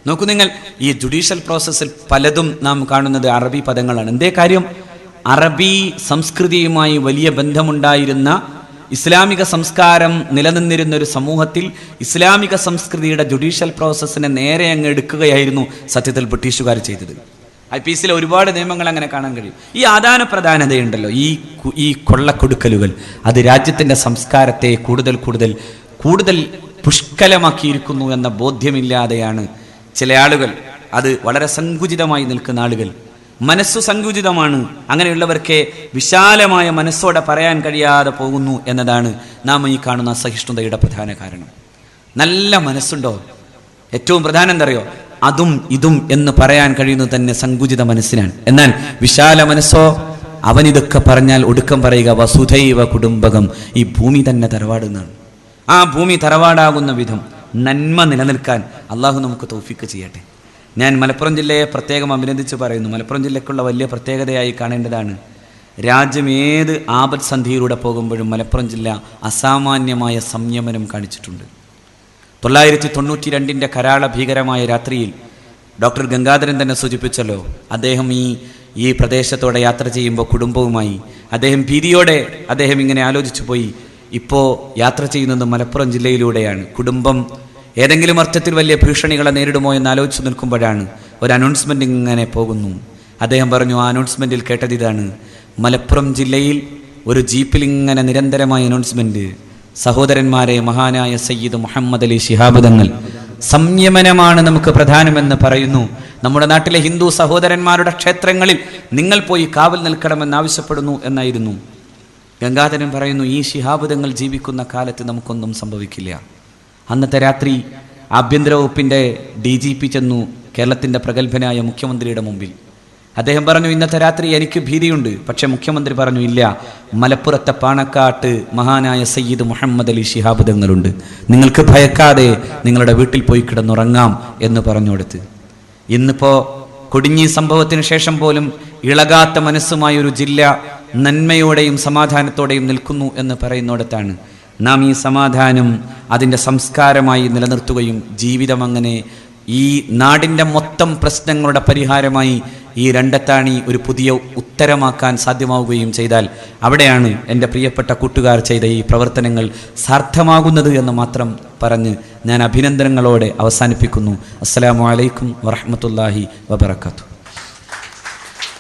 നോക്കൂ നിങ്ങൾ, ഈ ജുഡീഷ്യൽ പ്രോസസ്സിൽ പലതും നാം കാണുന്നത് അറബി പദങ്ങളാണ്. എന്തേ കാര്യം? അറബി സംസ്കൃതിയുമായി വലിയ ബന്ധമുണ്ടായിരുന്ന, ഇസ്ലാമിക സംസ്കാരം നിലനിന്നിരുന്ന ഒരു സമൂഹത്തിൽ ഇസ്ലാമിക സംസ്കൃതിയുടെ ജുഡീഷ്യൽ പ്രോസസ്സിനെ നേരെ അങ്ങ് എടുക്കുകയായിരുന്നു സത്യത്തിൽ ബ്രിട്ടീഷുകാർ ചെയ്തത്. IPC ഒരുപാട് നിയമങ്ങൾ അങ്ങനെ കാണാൻ കഴിയും. ഈ ആദാന പ്രധാനതയുണ്ടല്ലോ, ഈ കൊള്ളക്കൊടുക്കലുകൾ, അത് രാജ്യത്തിൻ്റെ സംസ്കാരത്തെ കൂടുതൽ പുഷ്കലമാക്കിയിരിക്കുന്നു എന്ന ബോധ്യമില്ലാതെയാണ് ചില ആളുകൾ, അത് വളരെ സങ്കുചിതമായി നിൽക്കുന്ന ആളുകൾ, മനസ്സു സങ്കുചിതമാണ്, അങ്ങനെയുള്ളവർക്ക് വിശാലമായ മനസ്സോടെ പറയാൻ കഴിയാതെ പോകുന്നു എന്നതാണ് നാം ഈ കാണുന്ന അസഹിഷ്ണുതയുടെ പ്രധാന കാരണം. നല്ല മനസ്സുണ്ടോ? ഏറ്റവും പ്രധാനം എന്തറിയോ? അതും ഇതും എന്ന് പറയാൻ കഴിയുന്നത് തന്നെ സങ്കുചിത മനസ്സിനാണ്. എന്നാൽ വിശാല മനസ്സോ, അവനിതൊക്കെ പറഞ്ഞാൽ ഒടുക്കം പറയുക വസുധൈവ കുടുംബകം, ഈ ഭൂമി തന്നെ തറവാടുന്നതാണ്. ആ ഭൂമി തറവാടാകുന്ന വിധം നന്മ നിലനിൽക്കാൻ അള്ളാഹു നമുക്ക് തൗഫീക്ക് ചെയ്യട്ടെ. ഞാൻ മലപ്പുറം ജില്ലയെ പ്രത്യേകം അഭിനന്ദിച്ച് പറയുന്നു. മലപ്പുറം ജില്ലയ്ക്കുള്ള വലിയ പ്രത്യേകതയായി കാണേണ്ടതാണ്, രാജ്യം ഏത് ആപത് സന്ധിയിലൂടെ പോകുമ്പോഴും മലപ്പുറം ജില്ല അസാമാന്യമായ സംയമനം കാണിച്ചിട്ടുണ്ട്. 992 കരാള ഭീകരമായ രാത്രിയിൽ ഡോക്ടർ ഗംഗാധരൻ തന്നെ സൂചിപ്പിച്ചല്ലോ, അദ്ദേഹം ഈ പ്രദേശത്തോടെ യാത്ര ചെയ്യുമ്പോൾ കുടുംബവുമായി അദ്ദേഹം ഭീതിയോടെ അദ്ദേഹം ഇങ്ങനെ ആലോചിച്ചു പോയി, ഇപ്പോൾ യാത്ര ചെയ്യുന്നത് മലപ്പുറം ജില്ലയിലൂടെയാണ്, കുടുംബം ഏതെങ്കിലും അർത്ഥത്തിൽ വലിയ ഭീഷണികളെ നേരിടുമോ എന്ന് ആലോചിച്ച് നിൽക്കുമ്പോഴാണ് ഒരു അനൗൺസ്മെൻ്റ് ഇങ്ങനെ പോകുന്നു. അദ്ദേഹം പറഞ്ഞു, ആ അനൗൺസ്മെൻറ്റിൽ കേട്ടത് ഇതാണ്: മലപ്പുറം ജില്ലയിൽ ഒരു ജീപ്പിൽ ഇങ്ങനെ നിരന്തരമായ അനൗൺസ്മെൻറ്റ്, സഹോദരന്മാരെ, മഹാനായ സയ്യിദ് മുഹമ്മദ് അലി ശിഹാബ് തങ്ങൾ സംയമനമാണ് നമുക്ക് പ്രധാനമെന്ന് പറയുന്നു. നമ്മുടെ നാട്ടിലെ ഹിന്ദു സഹോദരന്മാരുടെ ക്ഷേത്രങ്ങളിൽ നിങ്ങൾ പോയി കാവൽ നിൽക്കണമെന്ന് ആവശ്യപ്പെടുന്നു എന്നായിരുന്നു. ഗംഗാധരൻ പറയുന്നു, ഈ ശിഹാബ് തങ്ങൾ ജീവിക്കുന്ന കാലത്ത് നമുക്കൊന്നും സംഭവിക്കില്ല. അന്നത്തെ രാത്രി ആഭ്യന്തര വകുപ്പിൻ്റെ DGP ചെന്നു കേരളത്തിൻ്റെ പ്രഗത്ഭനായ മുഖ്യമന്ത്രിയുടെ മുമ്പിൽ. അദ്ദേഹം പറഞ്ഞു, ഇന്നത്തെ രാത്രി എനിക്ക് ഭീതിയുണ്ട്. പക്ഷെ മുഖ്യമന്ത്രി പറഞ്ഞു, ഇല്ല, മലപ്പുറത്തെ പാണക്കാട്ട് മഹാനായ സയ്യിദ് മുഹമ്മദ് അലി ശിഹാബ് തങ്ങളുണ്ട്, നിങ്ങൾക്ക് ഭയക്കാതെ നിങ്ങളുടെ വീട്ടിൽ പോയി കിടന്നുറങ്ങാം എന്ന് പറഞ്ഞു കൊടുത്ത്. ഇന്നിപ്പോൾ കൊടിഞ്ഞി സംഭവത്തിന് ശേഷം പോലും ഇളകാത്ത മനസ്സുമായ ഒരു ജില്ല നന്മയോടെയും സമാധാനത്തോടെയും നിൽക്കുന്നു എന്ന് പറയുന്നിടത്താണ് നാം ഈ സമാധാനം അതിൻ്റെ സംസ്കാരമായി നിലനിർത്തുകയും ജീവിതം അങ്ങനെ ഈ നാടിൻ്റെ മൊത്തം പ്രശ്നങ്ങളുടെ പരിഹാരമായി ഈ രണ്ടത്താണി ഒരു പുതിയ ഉത്തരമാക്കാൻ സാധ്യമാവുകയും ചെയ്താൽ അവിടെയാണ് എൻ്റെ പ്രിയപ്പെട്ട കൂട്ടുകാർ ചെയ്ത ഈ പ്രവർത്തനങ്ങൾ സാർത്ഥമാകുന്നത് എന്ന് മാത്രം പറഞ്ഞ് ഞാൻ അഭിനന്ദനങ്ങളോടെ അവസാനിപ്പിക്കുന്നു. അസ്സലാമു അലൈക്കും വറഹ്മത്തുള്ളാഹി വബറകാതുഹു.